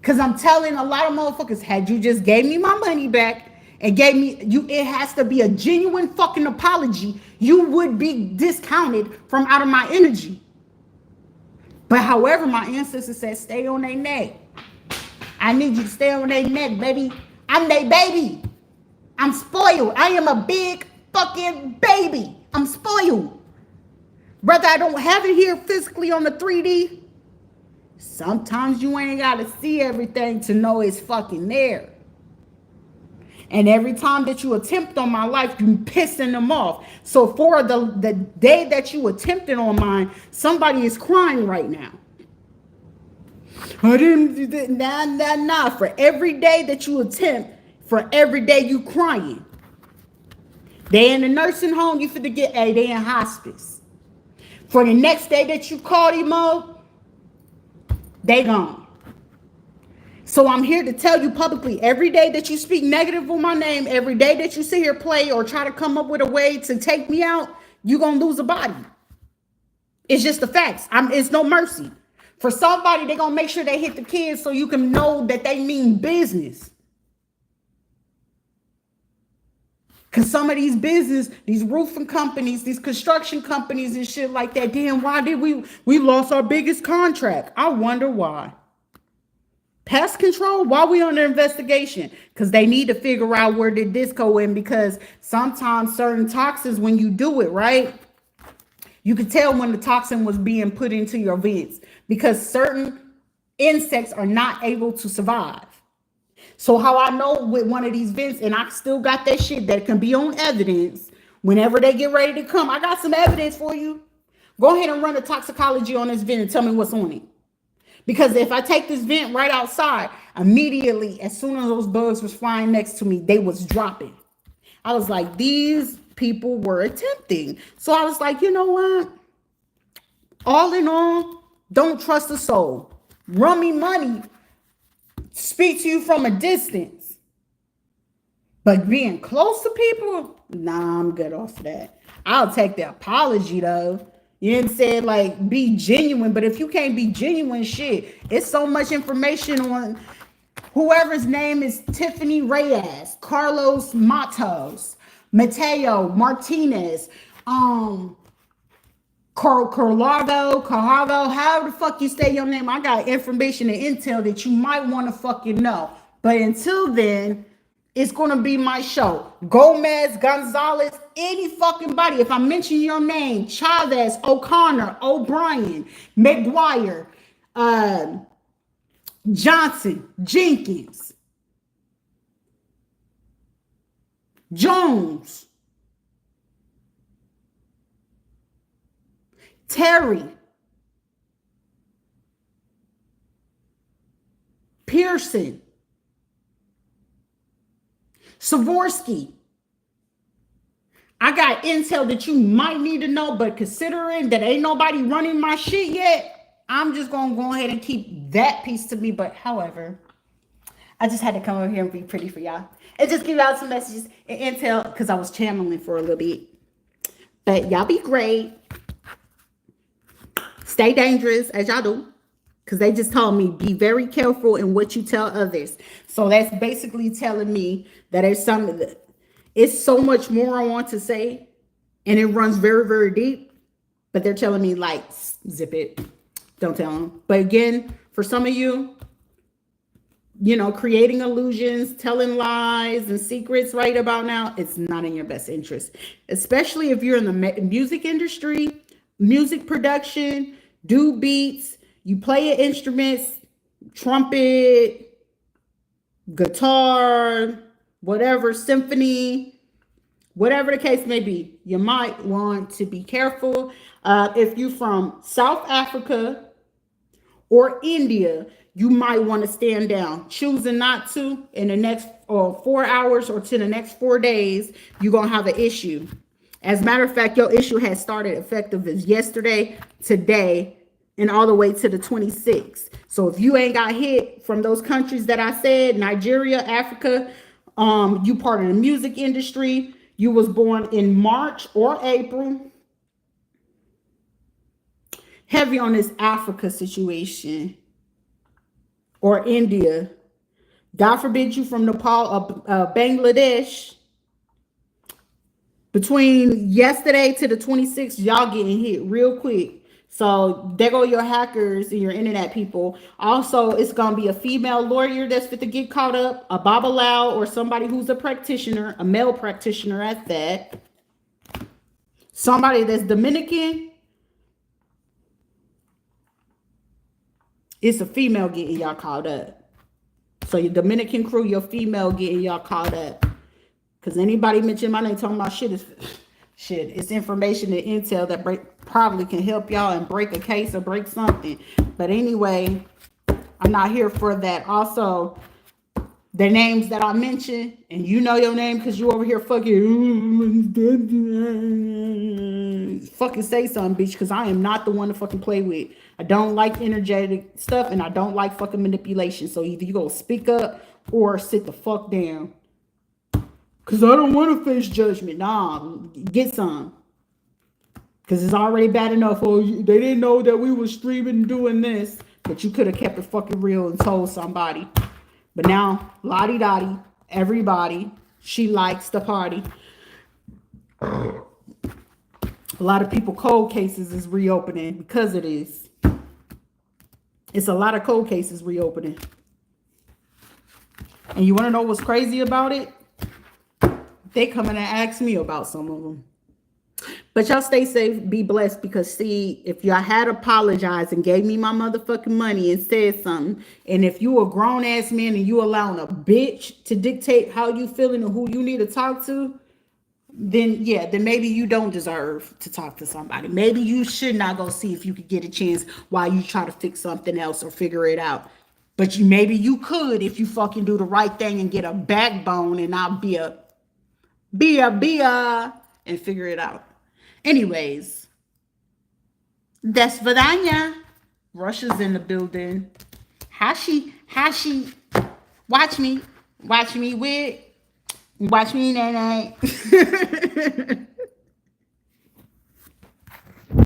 Cause I'm telling a lot of motherfuckers, had you just gave me my money back and gave me you, it has to be a genuine fucking apology. You would be discounted from out of my energy. But however, my ancestors said, stay on their neck. I need you to stay on their neck, baby. I'm their baby. I'm spoiled. I am a big fucking baby. I'm spoiled. Brother, I don't have it here physically on the 3D. Sometimes you ain't got to see everything to know it's fucking there. And every time that you attempt on my life, you pissing them off. So for the day that you attempted on mine, somebody is crying right now. I didn't do that. Nah. For every day that you attempt, for every day you crying. They in the nursing home, you finna get, hey, they in hospice. For the next day that you call them up, they gone. So I'm here to tell you publicly, every day that you speak negative on my name, every day that you sit here play or try to come up with a way to take me out, you're going to lose a body. It's just the facts. It's no mercy. For somebody, they're going to make sure they hit the kids so you can know that they mean business. Because some of these business, these roofing companies, these construction companies and shit like that, damn, why did we lost our biggest contract? I wonder why. Pest control, why we under investigation? Because they need to figure out where did this go in, because sometimes certain toxins, when you do it, right, you can tell when the toxin was being put into your vents, because certain insects are not able to survive. So how I know with one of these vents, and I still got that shit that can be on evidence, whenever they get ready to come, I got some evidence for you. Go ahead and run a toxicology on this vent and tell me what's on it. Because if I take this vent right outside, immediately, as soon as those bugs was flying next to me, they was dropping. I was like, these people were attempting. So I was like, you know what? All in all, don't trust a soul. Run me money. Speak to you from a distance. But being close to people, nah, I'm good off of that. I'll take the apology, though. You didn't say like be genuine, but if you can't be genuine, shit, it's so much information on whoever's name is Tiffany Reyes, Carlos Matos, Mateo Martinez, Carlago, however the fuck you say your name. I got information and intel that you might want to fucking know. But until then, it's going to be my show. Gomez, Gonzalez, any fucking body. If I mention your name, Chavez, O'Connor, O'Brien, McGuire, Johnson, Jenkins, Jones, Terry, Pearson, Savorsky. I got intel that you might need to know, but considering that ain't nobody running my shit yet, I'm just going to go ahead and keep that piece to me. But however, I just had to come over here and be pretty for y'all and just give out some messages and intel because I was channeling for a little bit. But y'all be great. Stay dangerous as y'all do. Because they just told me, be very careful in what you tell others. So that's basically telling me that it's so much more I want to say. And it runs very, very deep. But they're telling me, like, zip it. Don't tell them. But again, for some of you, you know, creating illusions, telling lies and secrets right about now, it's not in your best interest. Especially if you're in the music industry, music production, do beats, you play instruments, trumpet, guitar, whatever, symphony, whatever the case may be. You might want to be careful. If you're from South Africa or India, you might want to stand down. Choosing not to in the next 4 hours or to the next 4 days, you're going to have an issue. As a matter of fact, your issue has started effective as yesterday, today, and all the way to the 26th. So if you ain't got hit from those countries that I said, Nigeria, Africa, you part of the music industry, you was born in March or April, heavy on this Africa situation or India. God forbid you from Nepal or Bangladesh. Between yesterday to the 26th, y'all getting hit real quick. So there go your hackers and your internet people. Also, it's going to be a female lawyer that's fit to get caught up, a babalao, or somebody who's a practitioner, a male practitioner at that. Somebody that's Dominican. It's a female getting y'all caught up. So your Dominican crew, your female getting y'all caught up. Because anybody mention my name talking about shit is shit. It's information and intel that probably can help y'all and break a case or break something. But anyway, I'm not here for that. Also, the names that I mentioned, and you know your name because you over here fucking say something, bitch, because I am not the one to fucking play with. I don't like energetic stuff, and I don't like fucking manipulation. So either you go speak up or sit the fuck down. Because I don't want to face judgment. Nah, get some. Because it's already bad enough. Oh, they didn't know that we were streaming and doing this. But you could have kept it fucking real and told somebody. But now, lottie-dottie, everybody, she likes the party. A lot of people, cold cases is reopening because of this. It's a lot of cold cases reopening. And you want to know what's crazy about it? They coming and ask me about some of them. But y'all stay safe, be blessed, because see, if y'all had apologized and gave me my motherfucking money and said something, and if you a grown ass man and you allowing a bitch to dictate how you feeling and who you need to talk to, then yeah, then maybe you don't deserve to talk to somebody. Maybe you should not go see if you could get a chance while you try to fix something else or figure it out. But maybe you could if you fucking do the right thing and get a backbone and not be a and figure it out. Anyways, that's Vidanya. Russia's in the building. Hashi, watch me, night.